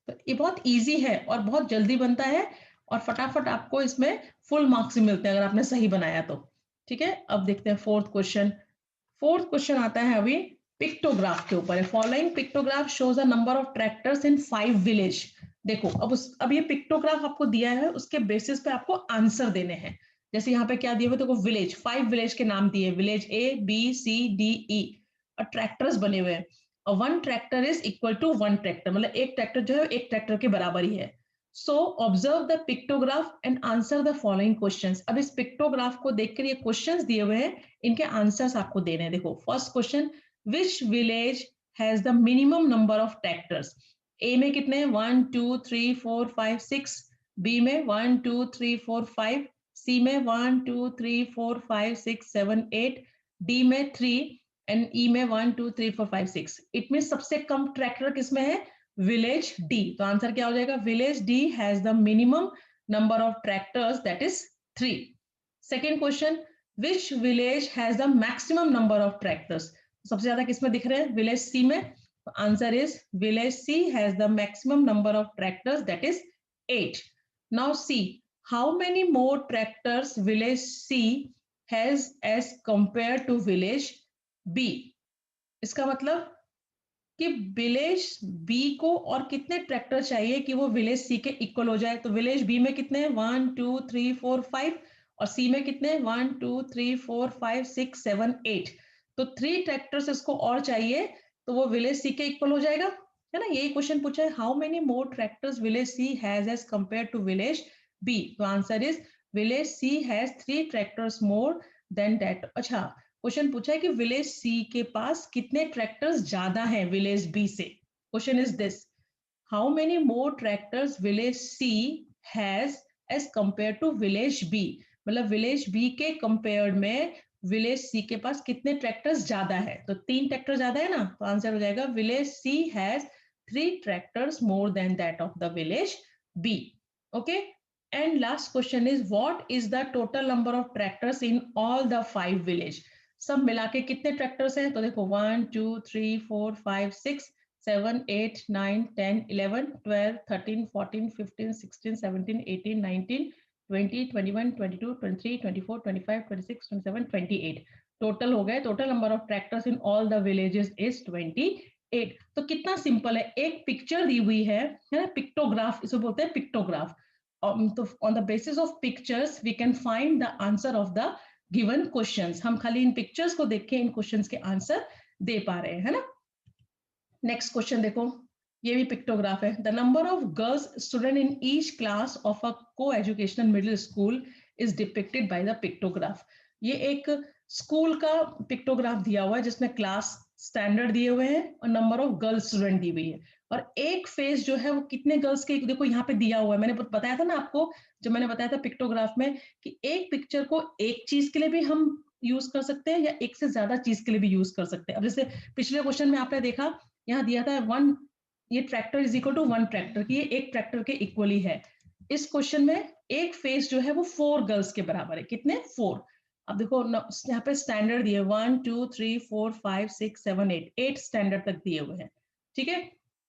[SPEAKER 1] तो ये बहुत इजी है और बहुत जल्दी बनता है, और फटाफट आपको इसमें फुल मार्क्स मिलते हैं अगर आपने सही बनाया तो। ठीक है, अब देखते हैं फोर्थ क्वेश्चन। फोर्थ क्वेश्चन आता है अभी पिक्टोग्राफ के ऊपर है। Following pictograph shows a number of tractors in 5 village. देखो अब ये पिक्टोग्राफ आपको दिया है, उसके बेसिस पे आपको आंसर देने हैं। जैसे यहाँ पे क्या दिया हुआ, देखो विलेज, 5 विलेज के नाम दिए, village A B C D E, और ट्रैक्टर्स बने हुए हैं। और 1 tractor is equal to 1 tractor, मतलब एक ट्रैक्टर जो है एक ट्रैक्टर के बराबर ही है। सो observe the pictograph and answer the following questions. अब इस पिक्टोग्राफ को देखकर ये क्वेश्चंस दिए हुए हैं, इनके आंसर्स आपको देने हैं। देखो first question, which village has the minimum number of tractors. A में कितने हैं, 1 2 3 4 5 6, बी में 1 2 3 4 5, सी में 1 2 3 4 5 6 7 8, डी में 3 एंड ई में 1 2 3 4 5 6। इट मीन सबसे कम ट्रैक्टर किसमें है, विलेज डी। तो आंसर क्या हो जाएगा, village D has the minimum number of tractors that is 3। Second question, which village has the maximum number of tractors. सबसे ज्यादा किसमें दिख रहे हैं, विलेज सी में। तो answer is village C has the maximum number of tractors that is 8। Now C, how many more tractors village C has as compare to village B. इसका मतलब कि विलेज बी को और कितने ट्रैक्टर चाहिए कि वो विलेज सी के इक्वल हो जाए। तो विलेज बी में कितने हैं, 1 2 3 4 5, और सी में कितने, 1 2 3 4 5 6 7 8। तो 3 ट्रैक्टर्स इसको और चाहिए, तो वो विलेज सी के इक्वल हो जाएगा, है ना। यही क्वेश्चन पूछा है, how many more tractors village C has as compare to village B. तो answer is village C has 3 tractors more than that. अच्छा, क्वेश्चन पूछा है कि विलेज सी के पास कितने ट्रैक्टर्स ज्यादा हैं विलेज बी से। Question is this, how many more tractors village C has as compare to village B. मतलब विलेज बी के कंपेयर में विलेज सी के पास कितने ट्रैक्टर्स ज्यादा है। तो 3 ट्रैक्टर ज्यादा है ना, तो आंसर हो जाएगा village C has 3 tractors more than that of the village B. Okay, And last question is, what is the total number of tractors in all the 5 village? सब मिला के कितने ट्रैक्टर्स हैं? तो देखो 1 2 3 4 5 6 7 8 9 10 11 12 13 14 15 16 17 18 19 20 21 22 23 24 25 26 27 28 टोटल हो गए. Total number of tractors in all the villages is 28. तो कितना सिंपल है, एक पिक्चर दी हुई है ना, पिक्टोग्राफ इसे बोलते हैं, पिक्टोग्राफ. तो on the basis of pictures we can find the answer of the given questions. हम खाली इन पिक्चर्स को देख के इन क्वेश्चंस के आंसर दे पा रहे हैं, है ना. नेक्स्ट क्वेश्चन देखो, ये भी पिक्टोग्राफ है. The number of girls student in each class of a coeducational middle school is depicted by the pictograph. ये एक स्कूल का पिक्टोग्राफ दिया हुआ है जिसमें क्लास स्टैंडर्ड दिए हुए हैं और नंबर ऑफ गर्ल्स स्टूडेंट दी हुई है, और एक फेस जो है वो कितने गर्ल्स के, देखो यहाँ पे दिया हुआ है. मैंने बताया था ना आपको, जब मैंने बताया था पिक्टोग्राफ में, कि एक पिक्चर को एक चीज के लिए भी हम यूज कर सकते हैं या एक से ज्यादा चीज के लिए भी यूज कर सकते हैं. अब जैसे पिछले क्वेश्चन में आपने देखा, यहाँ दिया था वन, ये tractor is equal to one tractor, की ये एक ट्रैक्टर के इक्वली है. इस क्वेश्चन में एक फेस जो है वो 4 गर्ल्स के बराबर है. कितने? 4. अब देखो यहाँ पे स्टैंडर्ड दिए 1 2 3 4 5 6 7 8 स्टैंडर्ड तक दिए हुए हैं. ठीक है,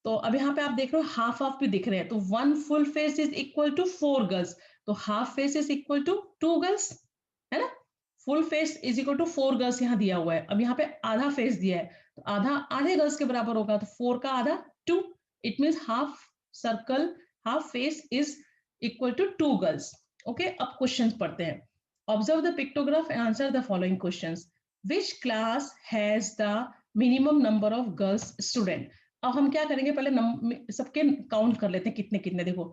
[SPEAKER 1] तो अब यहाँ पे आप देख रहे हो हाफ हाफ भी दिख रहे हैं, तो 1 full face is equal to 4 girls, तो half face is equal to 2 girls, है ना. Full face is equal to 4 girls यहाँ दिया हुआ है. अब यहाँ पे आधा फेस दिया है, तो आधा आधे गर्ल्स के बराबर होगा, तो 4 का आधा 2. It means half circle, half face is equal to 2 girls. Okay, अब क्वेश्चंस पढ़ते हैं. Observe the pictograph and answer the following questions. Which class has the minimum number of girls student? अब हम क्या करेंगे, पहले सबके काउंट कर लेते हैं कितने कितने. देखो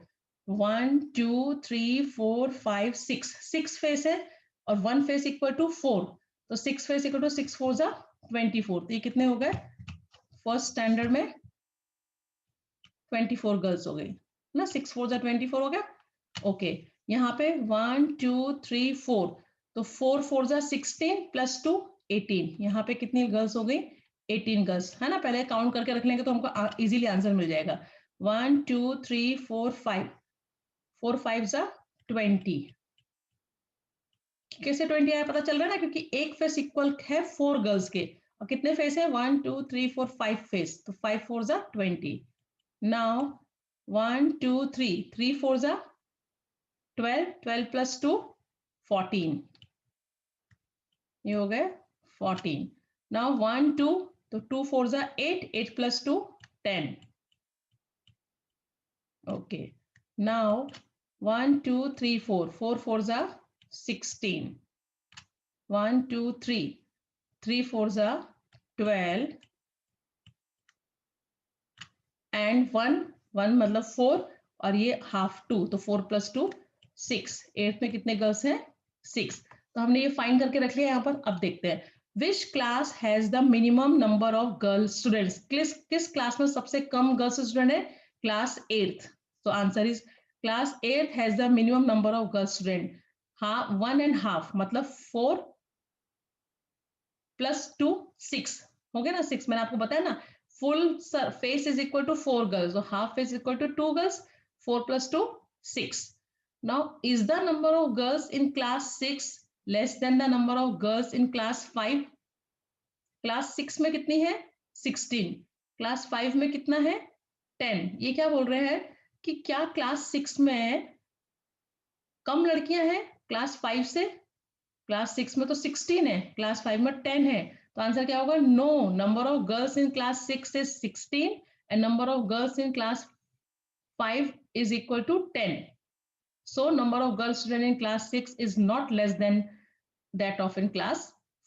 [SPEAKER 1] 1 2 3 4 5 6, 6 फेस है और 1 फेस इक्वल टू 4, तो 6 फेस इक्वल टू 6 4 जा 24. तो ये कितने हो गए? फर्स्ट स्टैंडर्ड में 24 गर्ल्स हो गई ना, 6 4 जा 24 हो गया. ओके, यहाँ पे 1 2 3 4, तो 4 4 जा 16 प्लस 2 18. यहाँ पे कितनी गर्ल्स हो गई? 18 गर्ल्स, है ना. पहले काउंट करके रख लेंगे तो हमको इजीली आंसर मिल जाएगा. 1 2 3 4 5, 4 5 जा 20. कैसे 20 आया पता चल रहा है ना, क्योंकि एक फेस इक्वल है 4 गर्ल्स के, और कितने फेस है? 1 2 3 4 5 फेस, तो 5 4 जा 20. नाउ 1 2 3, 3 4 जा 12, 12 प्लस 2 14, ये हो गए 14. नाउ 1 2, तो 2 4 जा 8, 8 प्लस 2 10. ओके, नाउ 1 2 3 4, 4 4 जा 16, 1 2 3, 3 4 जा 12 एंड 1 1 मतलब 4, और ये हाफ 2, तो 4 प्लस 2 6. 8 में कितने गर्ल्स हैं? 6. तो हमने ये फाइंड करके रख लिया यहाँ पर. अब देखते हैं, which class has the minimum number of girl students. किस क्लास में सबसे कम गर्ल्स स्टूडेंट है? Class 8th. तो answer is class 8th has the minimum number of girl student. हाँ, 1 and half मतलब 4 प्लस 2 6 हो गया ना. 6 मैंने आपको बताया ना, full face is equal to 4 girls, और half face equal to 2 girls. 4 plus 2 6. Now, is the number of girls in class 6 less than the number of girls in class 5? Class 6 में कितनी है? 16. क्लास 5 में कितना है? 10. ये क्या बोल रहे हैं कि क्या क्लास 6 में कम लड़कियां हैं क्लास 5 से? क्लास 6 में तो 16 है, क्लास 5 में 10 है, तो आंसर क्या होगा? No, number of girls in class 6 is 16 and number of girls in class 5 is equal to 10. So number of girl student in class 6 is not less than that of in class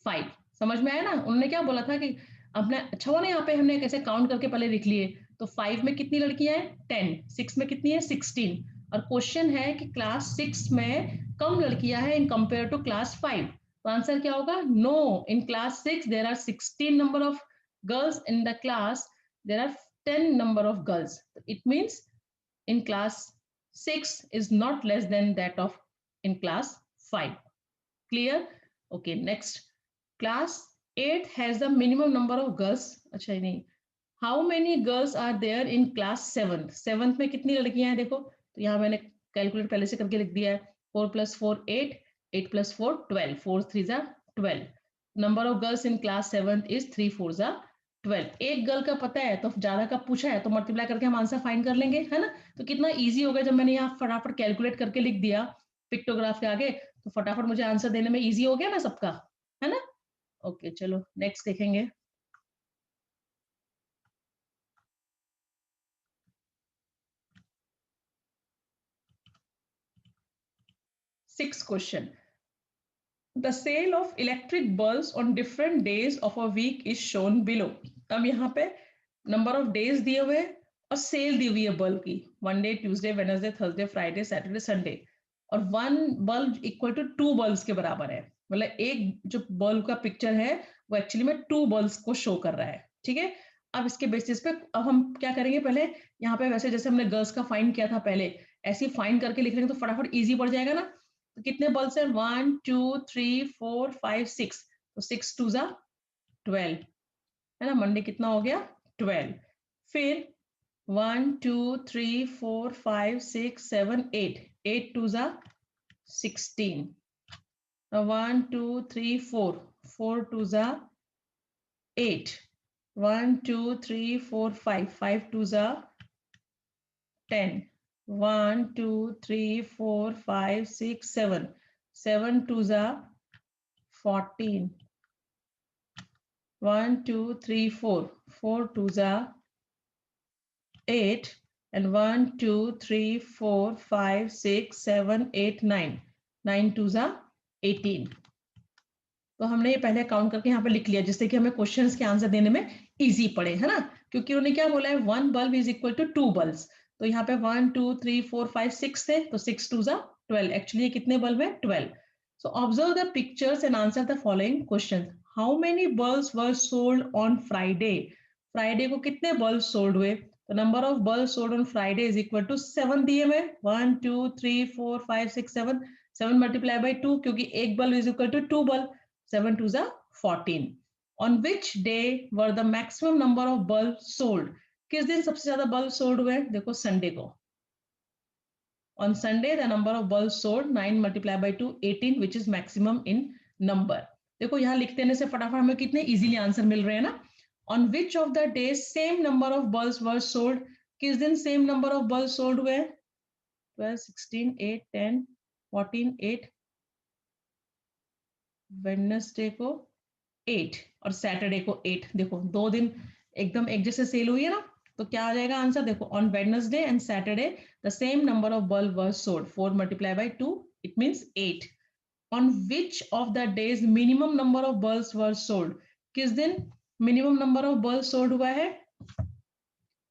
[SPEAKER 1] 5. समझ में आया ना? उन्होंने क्या बोला था कि अपने अच्छा हुआ ना, यहाँ पे हमने कैसे काउंट करके पहले लिख लिए. तो 5 में कितनी लड़कियां हैं? 10. 6 में कितनी है? 16. और क्वेश्चन है कि क्लास 6 में कम लड़कियां हैं इन कंपेयर टू क्लास 5. तो आंसर क्या होगा? No, in class 6 there are 16 number of girls, in the class there are 10 number of girls. It means in class 6 is not less than that of in class 5. Clear? Okay, next. Class 8 has the minimum number of girls. अच्छा नहीं, how many girls are there in class 7? 7th में कितनी लड़कियां हैं? देखो, तो यहाँ मैंने कैलकुलेट पहले से करके लिख दिया है। 4 + 4 8, 8 + 4 12, 4 3 जा 12। Number of girls in class 7 is 3 4 जा 12। एक गर्ल का पता है तो ज्यादा का पूछा है तो मल्टीप्लाई करके हम आंसर फाइंड कर लेंगे, है ना। तो कितना इजी हो गया जब मैंने यहाँ फटाफट कैलकुलेट करके लिख दिया पिक्टोग्राफ के आगे, तो फटाफट मुझे आंसर देने में इजी हो गया ना सबका, है ना। ओके चलो नेक्स्ट देखेंगे। 6th question, the sale of electric bulbs on different days of a week is shown below। अब यहाँ पे नंबर ऑफ डेज दिए हुए और सेल दी हुई है बल्ब की, Monday Tuesday Wednesday Thursday Friday Saturday Sunday, और 1 बल्ब इक्वल टू 2 बल्ब्स के बराबर है। मतलब एक जो बल्ब का पिक्चर है वो एक्चुअली में 2 बल्ब्स को शो कर रहा है, ठीक है। अब इसके बेसिस पे अब हम क्या करेंगे, पहले यहाँ पे वैसे जैसे हमने गर्ल्स का फाइंड किया था पहले, ऐसे ही फाइंड करके लिख लेंगे तो फटाफट इजी पड़ जाएगा ना। तो कितने बल्ब्स हैं, 1 2 3 4 5 6, तो 6 2 जा 12, है ना। मंडे कितना हो गया 12। फिर 1 2 3 4 5 6 7 8, 8 2 जा 16, 1 2 3 4, 4 2 जा 8, 1 2 3 4 5, 5 2 जा 10, 1 2 3 4 5 6 7, 7 2 जा 14, 1 2 3 4, 4 2 जा 8, and 1 2 3 4 5 6 7 8 9, 9 2 जा 18। तो हमने ये पहले काउंट करके यहाँ पे लिख लिया जिससे कि हमें क्वेश्चंस के आंसर देने में इजी पड़े, है ना। क्योंकि उन्होंने क्या बोला है, 1 bulb is equal to 2 bulbs. तो यहाँ पे 1 2 3 4 5 6 थे, तो 6 2 जा 12। एक्चुअली ये कितने बल्ब है, 12। So observe the pictures and answer the following question. How many bulbs were sold on Friday. Friday को कितने बल्ब सोल्ड हुए, तो number of bulb sold on Friday is equal to 7 दिए हुए, 1 2 3 4 5 6 7, 7 मल्टीप्लाई बाई 2 क्योंकि एक bulb is equal to 2 bulb, 7 2 जा 14। On which day were the maximum number of bulbs sold? किस दिन सबसे ज्यादा बल्ब सोल्ड हुए, देखो संडे को। On Sunday the number of bulbs sold 9 multiplied by 2 18, which is maximum in number। देखो यहाँ लिख देने से फटाफट हमें कितने इजीली आंसर मिल रहे हैं ना। On which of the days same number of bulbs were sold? किस दिन same number of bulb sold हुए, 12 16 8 10 14 8, वेडनेसडे को 8 और सैटरडे को 8। देखो 2 दिन एकदम एक जैसे सेल हुई है ना, तो क्या आ जाएगा आंसर, देखो on Wednesday and Saturday the same number of bulb were sold, 4 multiply bye 2 it means 8। On which of the days minimum number of bulbs were sold, किस दिन minimum number of bulb sold हुआ है,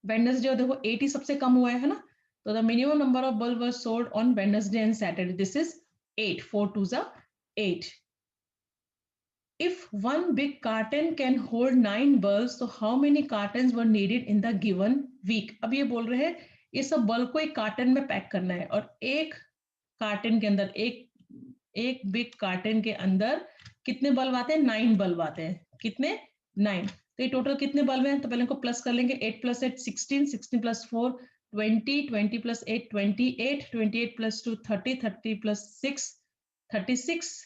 [SPEAKER 1] Wednesday, और देखो 8 ही सबसे कम हुआ है ना। तो the minimum number of bulb were sold on Wednesday and Saturday, this is 8, 4 2 जा 8। If one big carton can hold 9 bulbs, so how many cartons were needed in the given week? अब ये बोल रहे हैं ये सब बल्ब को एक कार्टन में पैक करना है, और एक कार्टन के अंदर एक बिग कार्टन के अंदर कितने बल्ब आते हैं, 9 बल्ब आते हैं। कितने, 9। तो ये टोटल कितने बल्ब हैं, तो पहले इनको प्लस कर लेंगे, 8 + 8 16, 16 + 4 20, 20 + 8 28, 28 + 2 30, 30 + 6 36,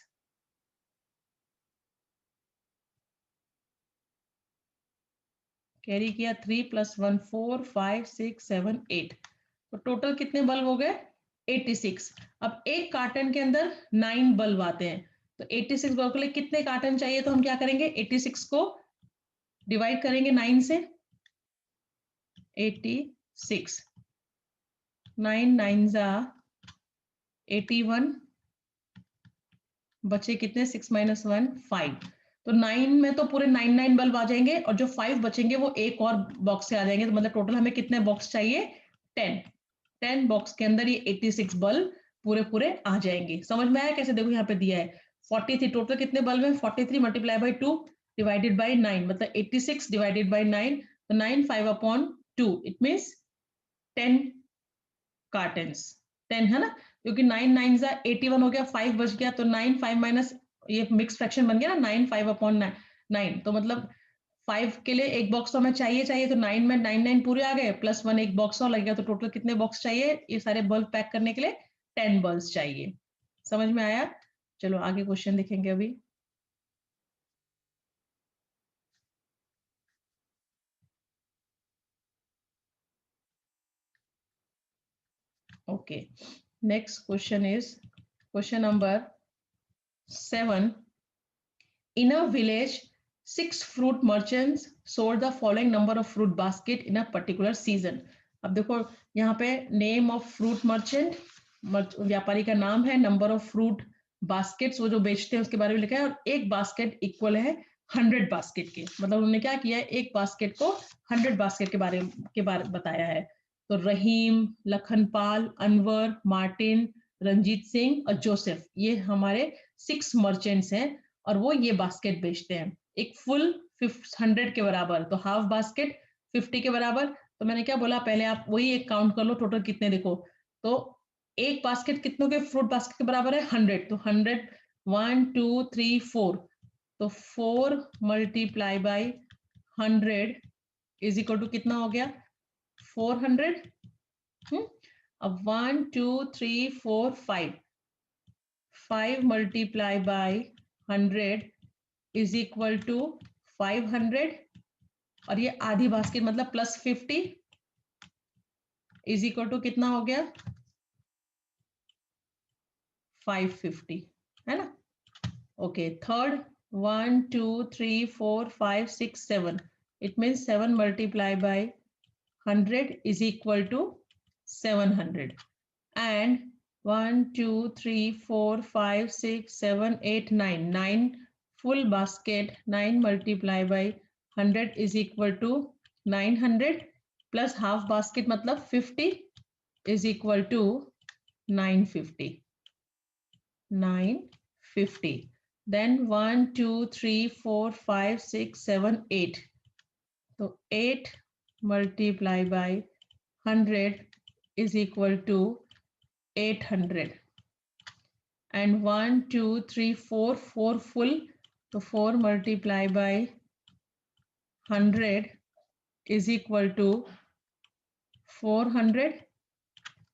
[SPEAKER 1] कैरी किया 3 + 1 4 5 6 7 8, तो टोटल कितने बल्ब हो गए, 86। अब एक कार्टन के अंदर 9 बल्ब आते हैं, तो 86 बल्ब के लिए कितने कार्टन चाहिए, तो हम क्या करेंगे 86 को डिवाइड करेंगे 9 से, 86, 9 9 जा 81, बचे कितने, 6 - 1 5। तो 9 में तो पूरे 9 9 बल्ब आ जाएंगे, और जो 5 बचेंगे वो एक और बॉक्स से आ जाएंगे, तो मतलब टोटल हमें कितने बॉक्स चाहिए, 10। 10 बॉक्स के अंदर ये 86 बल्ब पूरे पूरे आ जाएंगे। समझ में आया कैसे, देखो यहाँ पे दिया है 43, टोटल कितने बल्ब हैं, 43 मल्टीप्लाई बाई 2 डिवाइडेड बाई 9, मतलब 86 डिवाइडेड बाई 9, तो 9 5/2 इट मीन्स 10 कार्टन्स, 10 है ना, क्योंकि 9 9 जा 81 हो गया, 5 बच गया, तो 9 5 माइनस ये मिक्स फ्रैक्शन बन गया ना, 9 5/9, तो मतलब 5 के लिए एक बॉक्स तो हमें चाहिए, तो 9 में 9 पूरे आ गए, +1 एक बॉक्स और लगेगा, तो टोटल कितने बॉक्स चाहिए ये सारे बल्ब पैक करने के लिए? 10 बल्ब चाहिए। समझ में आया? चलो आगे क्वेश्चन देखेंगे अभी। Okay, next question is question number 7. In a village, 6 fruit merchants sold the following number of fruit basket in a particular season. अब देखो यहाँ पे नेम ऑफ फ्रूट मर्चेंट, व्यापारी का नाम है, नंबर ऑफ फ्रूट बास्केट्स वो जो बेचते हैं उसके बारे में लिखा है, और एक बास्केट इक्वल है 100 बास्केट के। मतलब उन्होंने क्या किया है, एक बास्केट को 100 बास्केट के बारे बताया है। तो रहीम, लखनपाल, अनवर, मार्टिन, रंजीत सिंह और जोसेफ, ये हमारे 6 मर्चेंट्स हैं और वो ये बास्केट बेचते हैं। एक फुल 100 के बराबर, तो हाफ बास्केट 50 के बराबर। तो मैंने क्या बोला, पहले आप वही एक काउंट कर लो टोटल कितने, देखो तो एक बास्केट कितनों के फ्रूट बास्केट के बराबर है? 100। तो 100 1 2 3 4, तो 4 multiply by 100 is equal to कितना हो गया? 400। अब 1 2 3 4 5 multiply by 100 is equal to 500, और ये आधी बास्केट मतलब +50 इज इक्वल टू कितना हो गया? 550, है ना? Okay, third 1 2 3 4 5 6 7, it means 7 multiply by 100 is equal to 700, and 1 2 3 4 5 6 7 8 9 full basket, 9 multiply by 100 is equal to 900 plus half basket मतलब 50 is equal to 950. 950. Then 1 2 3 4 5 6 7 8. So 8 multiply by 100 is equal to 800. And 1 2 3 4 4 full, तो 4 multiply by 100 is equal to 400,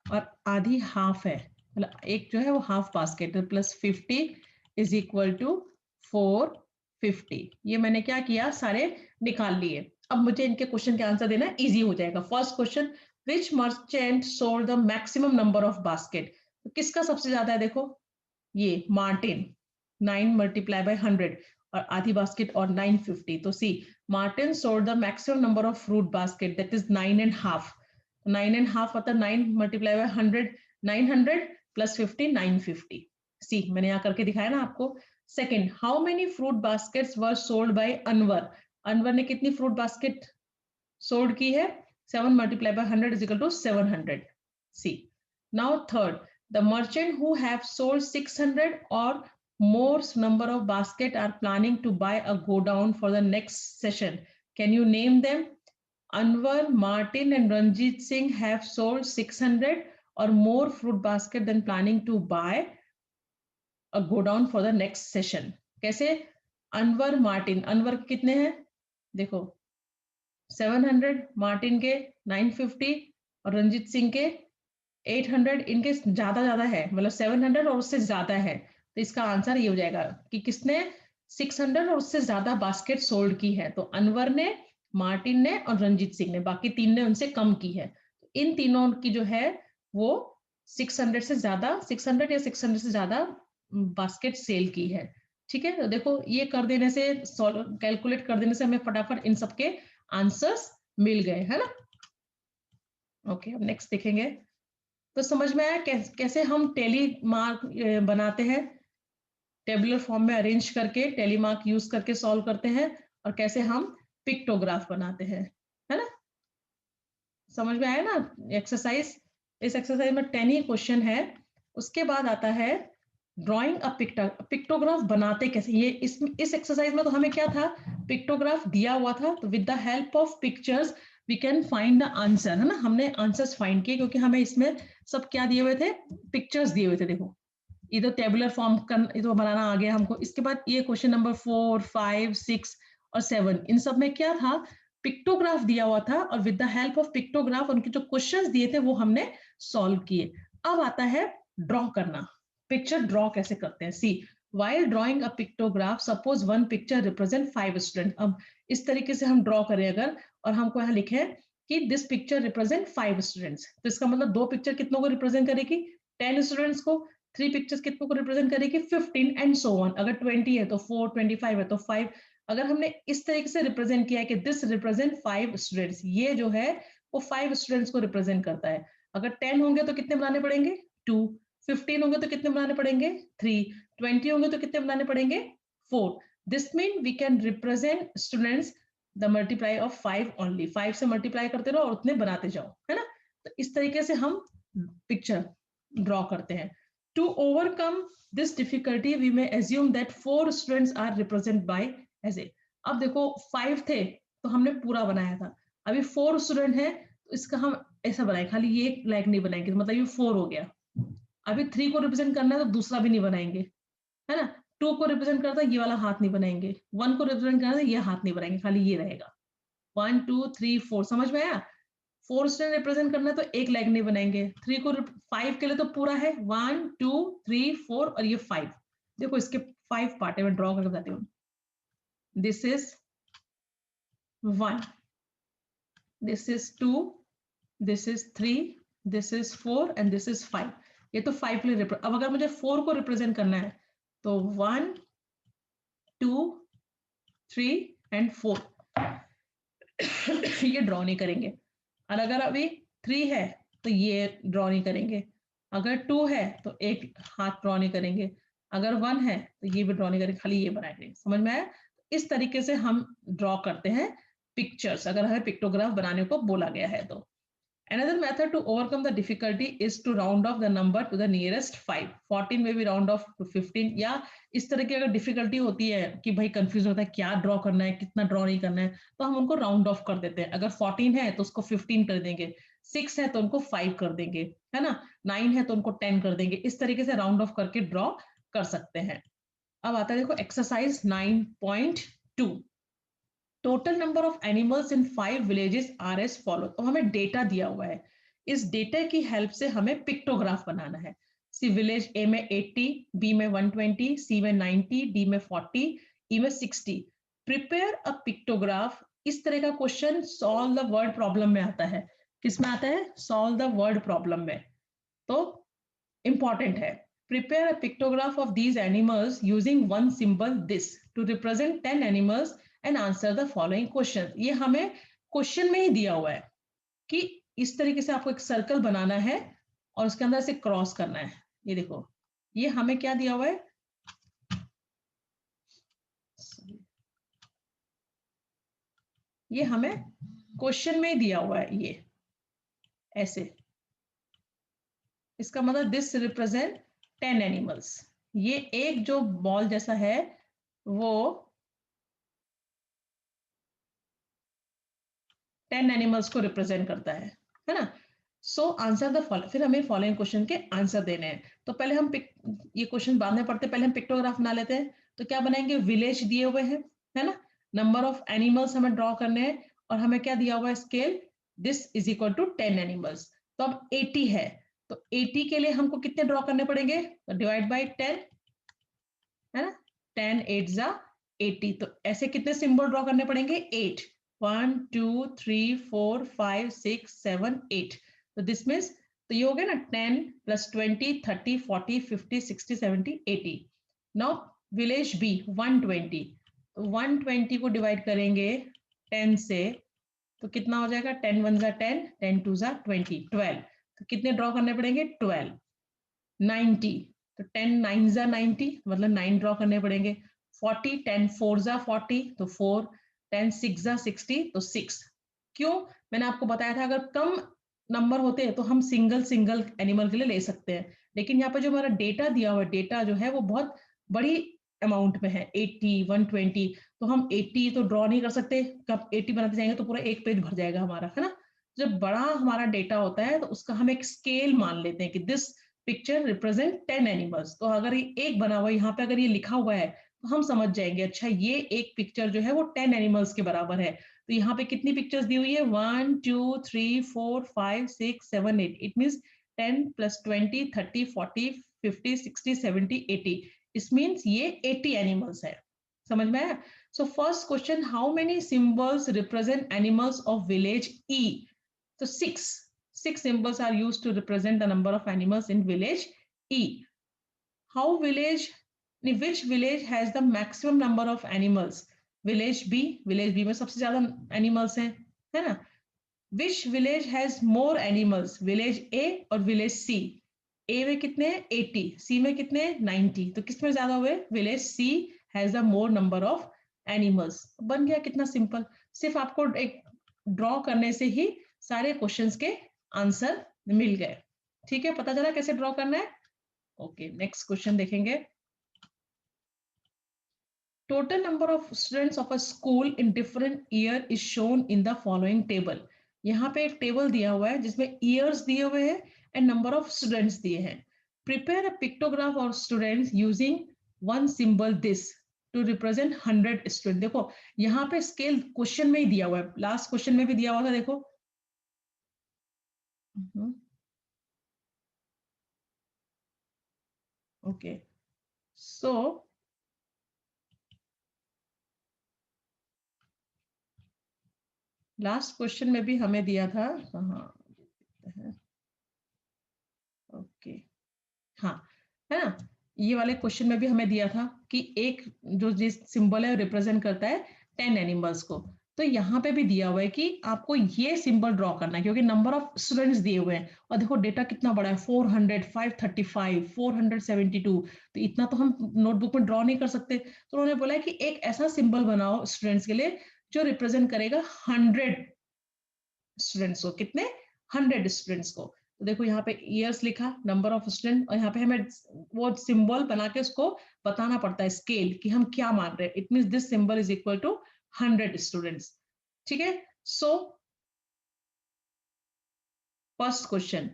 [SPEAKER 1] और आधी half है, मतलब एक जो है वो half basket, +50 is equal to 450। ये मैंने क्या किया, सारे निकाल लिए। अब मुझे इनके क्वेश्चन के आंसर देना इजी हो जाएगा। First question, which merchant sold the maximum number of basket? तो किसका सबसे ज्यादा है? देखो ये मार्टिन, 9 मल्टीप्लाई बाय 100 और आधी बास्केट और 950। तो see Martin sold the maximum number of fruit basket, that is 9.5। 9.5 मतलब 9 मल्टीप्लाई बाय 100, 900 प्लस 50, 950। सी मैंने यहाँ करके दिखाया ना आपको। Second, how many fruit baskets were sold by Anwar? Anwar ने कितनी फ्रूट बास्केट सोल्ड की है? 7 multiply by 100 is equal to 700। See now third, the merchant who have sold 600 or more number of basket are planning to buy a go down for the next session. Can you name them? Anwar, Martin and Ranjit Singh have sold 600 or more fruit basket than planning to buy a go down for the next session. कैसे? Anwar Martin, Anwar कितने हैं देखो 700, Martin के 950 और रंजीत सिंह के 800, इनके ज्यादा है, मतलब 700 और उससे ज्यादा है। तो इसका आंसर ये हो जाएगा कि किसने 600 और उससे ज्यादा बास्केट सोल्ड की है? तो अनवर ने, मार्टिन ने और रंजीत सिंह ने, बाकी 3 ने उनसे कम की है। तो इन तीनों की जो है वो 600 से ज्यादा, 600 या 600 से ज्यादा बास्केट सेल की है। ठीक है, तो देखो ये कर देने से, कैलकुलेट कर देने से हमें फटाफट इन सबके आंसर्स मिल गए, है ना? ओके, अब नेक्स्ट देखेंगे। तो समझ में आया कैसे हम टेली मार्क बनाते हैं, टेबुलर फॉर्म में अरेंज करके टेली मार्क यूज करके सॉल्व करते हैं, और कैसे हम पिक्टोग्राफ बनाते हैं, है ना? समझ में आया ना एक्सरसाइज? इस एक्सरसाइज में 10 ही क्वेश्चन है। उसके बाद आता है ड्राइंग अ पिक्टोग्राफ बनाते कैसे। ये इस एक्सरसाइज में तो हमें क्या था, पिक्टोग्राफ दिया हुआ था, तो with the help of pictures we can find the answer, है ना? हमने आंसर्स फाइंड किए क्योंकि हमें इसमें सब क्या दिए हुए थे, पिक्चर्स दिए हुए थे। देखो इधर टेबुलर फॉर्म का तो बनाना आ गया हमको। इसके बाद ये क्वेश्चन नंबर 4 5 6 और 7, इन सब में क्या था, पिक्टोग्राफ दिया हुआ था और with the help of pictograph उनके जो क्वेश्चंस दिए थे वो हमने सॉल्व किए। अब आता है ड्रॉ करना, पिक्चर ड्रॉ कैसे करते हैं। सी while drawing a pictograph suppose one picture represent 5 students। अब इस तरीके से हम ड्रॉ करें अगर, और हमको यहाँ लिखे कि दिस पिक्चर रिप्रेजेंट 5 स्टूडेंट्स, तो इसका मतलब 2 पिक्चर कितनों को रिप्रेजेंट करेगी, 10 स्टूडेंट्स को, 3 पिक्चर्स कितनों को रिप्रेजेंट करेगी, 15 एंड सो ऑन। अगर 20 है तो 4, 25 है तो 5। अगर हमने इस तरीके से रिप्रेजेंट किया है कि दिस रिप्रेजेंट 5 स्टूडेंट्स, ये जो है वो 5 स्टूडेंट्स को रिप्रेजेंट करता है। अगर 10 होंगे तो कितने बनाने पड़ेंगे, 2, 15 होंगे तो कितने बनाने पड़ेंगे, 3, 20 होंगे तो कितने बनाने पड़ेंगे, 4। This mean we can represent students the multiply of 5 only, 5 से मल्टीप्लाई करते रहो और उतने बनाते जाओ, है ना। तो इस तरीके से हम पिक्चर ड्रॉ करते हैं। To overcome this difficulty we may assume that 4 students are represent by as a. अब देखो 5 थे तो हमने पूरा बनाया था, अभी 4 स्टूडेंट है तो इसका हम ऐसा बनाए, खाली ये लाइक नहीं बनाएंगे, मतलब ये 4 हो गया। अभी 3 को रिप्रेजेंट करना है तो दूसरा भी नहीं बनाएंगे, है ना। 2 को रिप्रेजेंट करता है ये वाला हाथ नहीं बनाएंगे, 1 को रिप्रेजेंट करना है ये हाथ नहीं बनाएंगे, खाली ये रहेगा। 1 2 3 4, समझ में आया। 4 स्टूडेंट रिप्रेजेंट करना है तो एक लेग नहीं बनाएंगे। 3 को 5 के लिए तो पूरा है, 1 2 3 4 और ये 5। देखो इसके 5 पार्ट है, मैं ड्रॉ कर देती हूँ। This is 1, this is 2, this is 3, this is 4 and this is 5। ये तो 5 के लिए अब अगर मुझे 4 को रिप्रेजेंट करना है तो 1 2 3 एंड 4 ये ड्रॉ नहीं करेंगे। और अगर अभी 3 है तो ये ड्रॉ नहीं करेंगे, अगर 2 है तो एक हाथ ड्रॉ नहीं करेंगे, अगर 1 है तो ये भी ड्रॉ नहीं करेंगे, खाली ये बनाएंगे। समझ में आया। इस तरीके से हम ड्रॉ करते हैं पिक्चर्स, अगर हमें पिक्टोग्राफ बनाने को बोला गया है तो। Another method to overcome the difficulty is to round off the number to the nearest 5. 14 में भी round off to 15, या इस तरह की अगर डिफिकल्टी होती है कि भाई कंफ्यूज होता है क्या ड्रॉ करना है कितना ड्रॉ नहीं करना है, तो हम उनको राउंड ऑफ कर देते हैं। अगर 14 है तो उसको 15 कर देंगे, 6 है तो उनको 5 कर देंगे, है ना, 9 है तो उनको 10 कर देंगे। इस तरीके से राउंड ऑफ करके ड्रॉ कर सकते हैं। अब आता है देखो exercise 9.2। Total number of animals in 5 villages are as follow. तो हमें डेटा दिया हुआ है, इस डेटा की हेल्प से हमें पिक्टोग्राफ बनाना है। सी विलेज ए में 80, बी में 120, सी में 90, डी में 40, ई में 60। Prepare a pictograph. इस तरह का question solve the word problem में आता है। किस में आता है, सॉल्व द वर्ड प्रॉब्लम में। तो इंपॉर्टेंट है। Prepare a pictograph of these animals using one symbol this to represent 10 animals and answer the following question. ये हमें क्वेश्चन में ही दिया हुआ है कि इस तरीके से आपको एक सर्कल बनाना है और उसके अंदर से क्रॉस करना है। ये देखो ये हमें क्या दिया हुआ है, ये हमें क्वेश्चन में ही दिया हुआ है। ये ऐसे, इसका मतलब दिस रिप्रेजेंट 10 एनिमल्स। ये एक जो बॉल जैसा है वो 10 एनिमल्स को रिप्रेजेंट करता है ना। सो आंसर द फॉलो, फिर हमें फॉलोइंग क्वेश्चन के आंसर देने हैं। तो पहले हम ये क्वेश्चन बाद में पढ़ते, पहले हम पिक्टोग्राफ बना लेते हैं। तो क्या बनाएंगे, विलेज दिए हुए हैं, है ना, नंबर ऑफ एनिमल्स हमें ड्रॉ करने हैं और हमें क्या दिया हुआ है, scale this is equal to 10 animals. तो अब 80 है तो 80 के लिए हमको कितने ड्रॉ करने पड़ेंगे, तो डिवाइड बाई 10, है ना, 10 8 जा 80। तो ऐसे कितने सिंबल ड्रॉ करने पड़ेंगे, 8, 1 2 3 4 5 6 7 8। तो दिस मीन्स, तो ये हो गया ना 10 + 20 30 40 50 60 70 80। नाउ विलेज बी 120, तो 120 को डिवाइड करेंगे 10 से तो कितना हो जाएगा, 10 1 जा 10, 10 2 जा 20, 12। तो कितने ड्रॉ करने पड़ेंगे, 12। 90, तो 10 9 जा 90, मतलब 9 ड्रॉ करने पड़ेंगे। 40, 10 4 जा 40, तो 4, 10 6 जा 60, तो 6। क्यों, मैंने आपको बताया था अगर कम नंबर होते हैं तो हम सिंगल सिंगल एनिमल के लिए ले सकते हैं, लेकिन यहाँ पर जो हमारा डेटा दिया हुआ है, डेटा जो है वो बहुत बड़ी अमाउंट में है, 80 120। तो हम 80 तो ड्रॉ नहीं कर सकते, कब 80 बनाते जाएंगे तो पूरा एक पेज भर जाएगा हमारा, है ना। जब बड़ा हमारा डेटा होता है तो उसका हम एक स्केल मान लेते हैं कि दिस पिक्चर रिप्रेजेंट 10 एनिमल्स। तो अगर ये एक बना हुआ है यहाँ पे, अगर ये लिखा हुआ है तो हम समझ जाएंगे अच्छा ये एक पिक्चर जो है वो 10 एनिमल्स के बराबर है। तो यहाँ पे कितनी पिक्चर्स दी हुई है 1 2 3 4 5 6 7 8, इट मीन्स 10 + 20 30 40 50 60 70 80, इस मीन्स ये 80 एनिमल्स है। समझ में आया? So first question, how many symbols represent animals of village E? तो six symbols are used to represent the number of animals in village E. How village, which village has the maximum number of animals? Village B में सबसे ज्यादा animals हैं, है ना? Which village has more animals? Village A और village C. A में कितने हैं 80, C में कितने हैं 90, तो किस में ज्यादा हुए? Village C has the more number of animals. बन गया कितना सिंपल, सिर्फ आपको एक ड्रॉ करने से ही सारे क्वेश्चंस के आंसर मिल गए। ठीक है, पता चला कैसे ड्रॉ करना है? ओके, नेक्स्ट क्वेश्चन देखेंगे। Total number of students of a school in different year is shown in the following table. यहाँ पे एक टेबल दिया हुआ है जिसमें ईयर्स दिए हुए हैं एंड नंबर ऑफ स्टूडेंट्स दिए हैं। Prepare a pictograph of students using one symbol this to represent 100 student. देखो यहाँ पे स्केल क्वेश्चन में ही दिया हुआ है, लास्ट क्वेश्चन में भी दिया हुआ था, देखो। ओके, सो लास्ट क्वेश्चन में भी हमें दिया था, हाँ ओके, हाँ है ना, ये वाले क्वेश्चन में भी हमें दिया था कि एक जो जिस सिंबल है रिप्रेजेंट करता है 10 एनिमल्स को। तो यहाँ पे भी दिया हुआ है कि आपको ये सिंबल ड्रॉ करना है क्योंकि नंबर ऑफ स्टूडेंट्स दिए हुए हैं और देखो डेटा कितना बड़ा है 400 535 472, तो इतना तो हम नोटबुक में ड्रॉ नहीं कर सकते। तो उन्होंने बोला है कि एक ऐसा सिंबल बनाओ स्टूडेंट्स के लिए जो रिप्रेजेंट करेगा 100 स्टूडेंट्स को। कितने? 100 स्टूडेंट्स को। तो देखो यहाँ पे ईयर्स लिखा, नंबर ऑफ स्टूडेंट, और यहाँ पे हमें वो सिंबल बना के उसको बताना पड़ता है स्केल कि हम क्या मान रहे हैं। It means this symbol is equal to 100 students. ठीक है, so first question,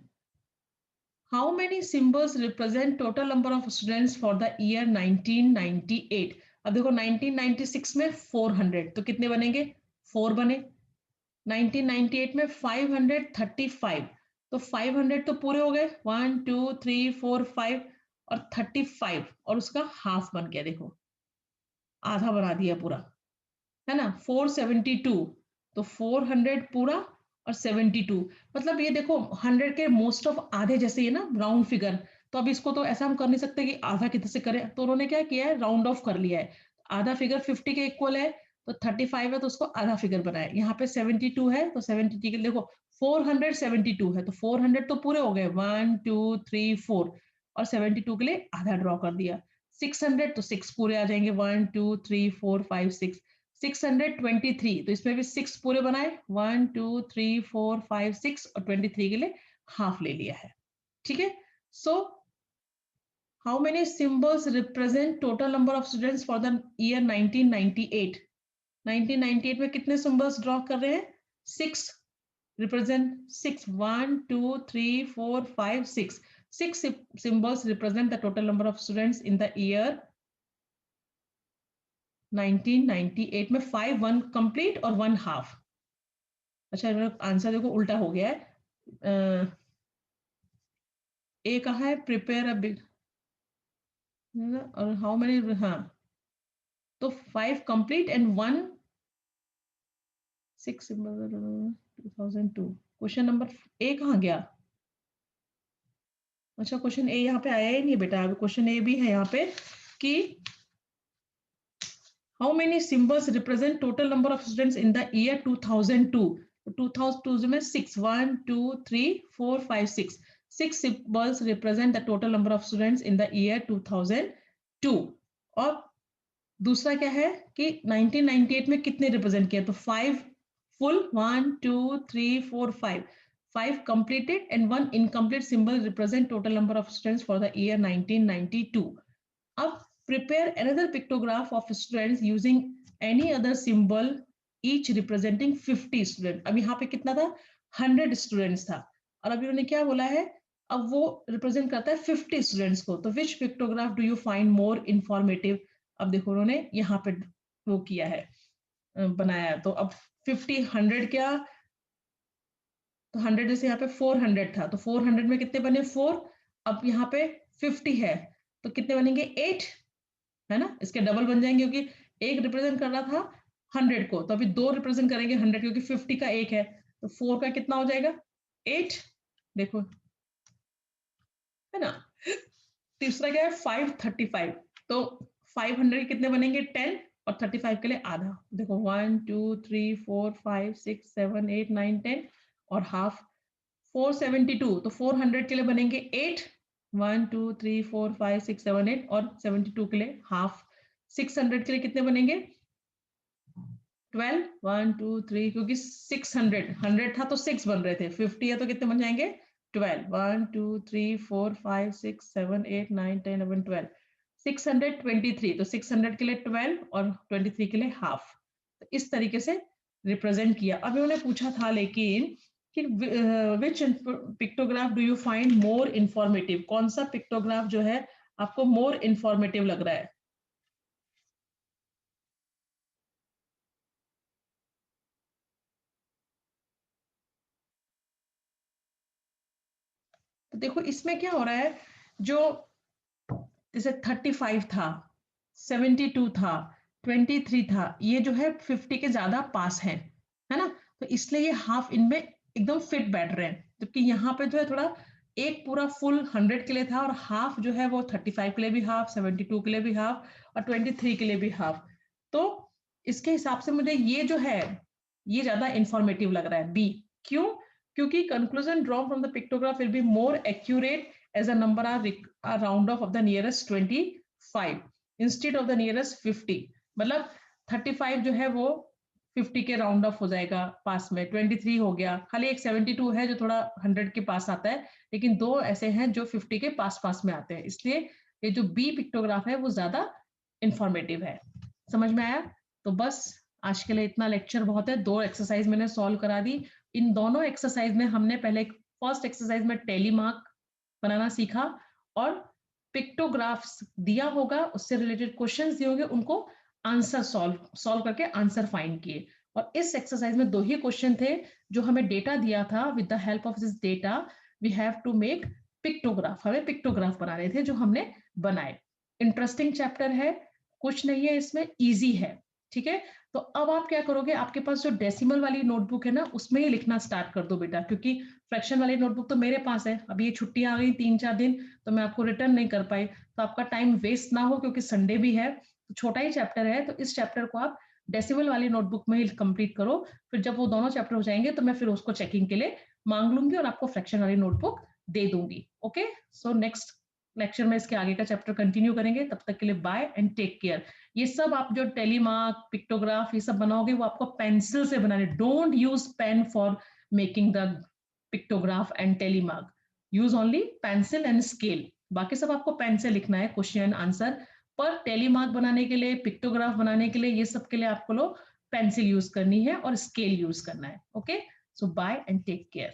[SPEAKER 1] how many symbols represent total number of students for the year 1998? अब देखो 1996 में 400, तो कितने बनेंगे? 4 बने। 1998 में 535, तो 500 तो पूरे हो गए, 1 2 3 4 5 और 35, और उसका हाफ बन गया, देखो आधा बना दिया पूरा, है ना। 472, तो 400 पूरा और 72, मतलब ये देखो 100 के मोस्ट ऑफ आधे जैसे ये ना राउंड फिगर। तो अब इसको तो ऐसा हम कर नहीं सकते कि आधा कितने से करें, तो उन्होंने क्या किया है, राउंड ऑफ कर लिया है। आधा फिगर 50 के इक्वल है, तो 35 है तो उसको आधा फिगर बनाया। यहाँ पे 72 है तो 72 के देखो 472 है तो 400 तो पूरे हो गए, 1 2 3 4, और 72 के लिए आधा ड्रॉ कर दिया। 600 तो 6 पूरे आ जाएंगे, 1 2 3 4 5 6। 623, तो इसमें भी 6 पूरे बनाए, 1 2 3 4 5 6, और 23 के लिए हाफ ले लिया है। ठीक है, so how many symbols represent total number of students for the year 1998? 1998 में कितने सिंबल्स ड्रॉ कर रहे हैं? 6 represent 6, 1 2 3 4 5 6, 6 symbols represent the total number of students in the year 1998 में 5 1 कंप्लीट और 1 हाफ। अच्छा आंसर देखो उल्टा हो गया है, ए कहा है प्रिपेयर अ बिग, और हाउ मेनी, हाँ तो 5 complete and 1 6 2002। Question number A कहाँ गया? अच्छा क्वेश्चन ए यहाँ पे आया ही नहीं बेटा, अभी क्वेश्चन ए भी है यहाँ पे कि how many symbols represent total number of students in the year 2002? 2002 में 6 1 2 3 4 5 6, 6 symbols represent the total number of students in the year 2002। और दूसरा क्या है कि 1998 में कितने रिप्रेजेंट किया, तो 5 full, 1 2 3 4 5, 5 completed and 1 incomplete symbol represent total number of students for the year 1992। अब prepare another pictograph of students using any other symbol each representing 50 students। अब यहाँ पे कितना था? 100 students था, और अभी उन्होंने क्या बोला है, अब वो रिप्रेजेंट करता है 50 स्टूडेंट्स को। तो which pictograph do you find more informative? अब देखो उन्होंने यहाँ पे वो किया है, बनाया। तो अब 50 100 क्या, तो 100 जैसे यहाँ पे 400 था, तो 400 में कितने बने 4, अब यहाँ पे 50 है तो कितने बनेंगे 8, है ना, इसके डबल बन जाएंगे क्योंकि एक रिप्रेजेंट कर रहा था 100 को, तो अभी 2 रिप्रेजेंट करेंगे 100 क्योंकि 50 का एक है, तो 4 का कितना हो जाएगा 8, देखो, है ना। तीसरा क्या है 535, तो 500 के कितने बनेंगे 10 और 35 के लिए आधा, देखो 1 2 3 4 5 6 7 8 9 10 और हाफ 472, तो 400 के लिए बनेंगे 8, 1 2 3 4 5 6 7 8 और 72 के लिए हाफ, 600 के लिए कितने बनेंगे 12, 1 2 3, क्योंकि 600 100 था तो 6 बन रहे थे, 50 है तो कितने बन जाएंगे 12, 1 2 3 4 5 6 7 8 9 10 11 12, 623, तो 600 के लिए 12 और 23 के लिए हाफ, तो इस तरीके से रिप्रेजेंट किया। अभी उन्होंने पूछा था लेकिन कि which pictograph do you find more informative, कौन सा पिक्टोग्राफ जो है आपको मोर इंफॉर्मेटिव लग रहा है। तो देखो इसमें क्या हो रहा है, जो जैसे 35 था, 72 था, 23 था, ये जो है 50 के ज्यादा पास है ना, तो इसलिए ये हाफ इनमें एकदम फिट बैठ रहे हैं, जबकि यहाँ पे जो है थोड़ा एक पूरा फुल 100 के लिए था और हाफ जो है वो 35 के लिए भी हाफ, 72 के लिए भी हाफ और 23 के लिए भी हाफ, तो इसके हिसाब से मुझे ये जो है ये ज्यादा इंफॉर्मेटिव लग रहा है बी। क्यों? क्योंकि conclusion draw from the pictograph will be more accurate as a number are round off of the nearest 25 instead of the nearest 50, मतलब 35 जो है वो 50 के राउंड ऑफ हो जाएगा पास में, 23 हो गया, खाली एक 72 है जो थोड़ा 100 के पास आता है, लेकिन दो ऐसे हैं जो 50 के पास पास में आते हैं, इसलिए ये जो बी पिक्टोग्राफ है वो ज्यादा इंफॉर्मेटिव है। समझ में आया? तो बस आज के लिए इतना, लेक्चर बहुत है, 2 एक्सरसाइज मैंने सॉल्व करा दी। इन दोनों एक्सरसाइज में हमने पहले फर्स्ट एक्सरसाइज में टेली मार्क बनाना सीखा और पिक्टोग्राफ्स दिया होगा, उससे रिलेटेड क्वेश्चंस दिए होंगे, उनको आंसर सॉल्व करके आंसर फाइंड किए। और इस एक्सरसाइज में 2 ही क्वेश्चन थे, जो हमें डेटा दिया था, with the help of this data we have to make pictograph, हमें पिक्टोग्राफ बनाने थे जो हमने बनाए। इंटरेस्टिंग चैप्टर है, कुछ नहीं है इसमें, इजी है, ठीक है। तो अब आप क्या करोगे, आपके पास जो डेसिमल वाली नोटबुक है ना, उसमें ही लिखना स्टार्ट कर दो बेटा, क्योंकि फ्रैक्शन वाली नोटबुक तो मेरे पास है, अभी ये छुट्टियां आ गई 3-4 दिन, तो मैं आपको रिटर्न नहीं कर पाई, तो आपका टाइम वेस्ट ना हो, क्योंकि संडे भी है, तो छोटा ही चैप्टर है, तो इस चैप्टर को आप डेसिमल वाली नोटबुक में ही कंप्लीट करो, फिर जब वो दोनों चैप्टर हो जाएंगे तो मैं फिर उसको चेकिंग के लिए मांग लूंगी और आपको फ्रैक्शन वाली नोटबुक दे दूंगी। ओके, सो नेक्स्ट लेक्चर में इसके आगे का चैप्टर कंटिन्यू करेंगे, तब तक के लिए बाय एंड टेक केयर। ये सब आप जो टेलीमार्क पिक्टोग्राफ ये सब बनाओगे वो आपको पेंसिल से बनाने, don't use pen for making the pictograph and tally mark, use only pencil and scale, बाकी सब आपको पेन से लिखना है क्वेश्चन आंसर, पर टेलीमार्क बनाने के लिए, पिक्टोग्राफ बनाने के लिए, ये सब के लिए आपको लो पेंसिल यूज करनी है और स्केल यूज करना है। Okay, so bye and take care.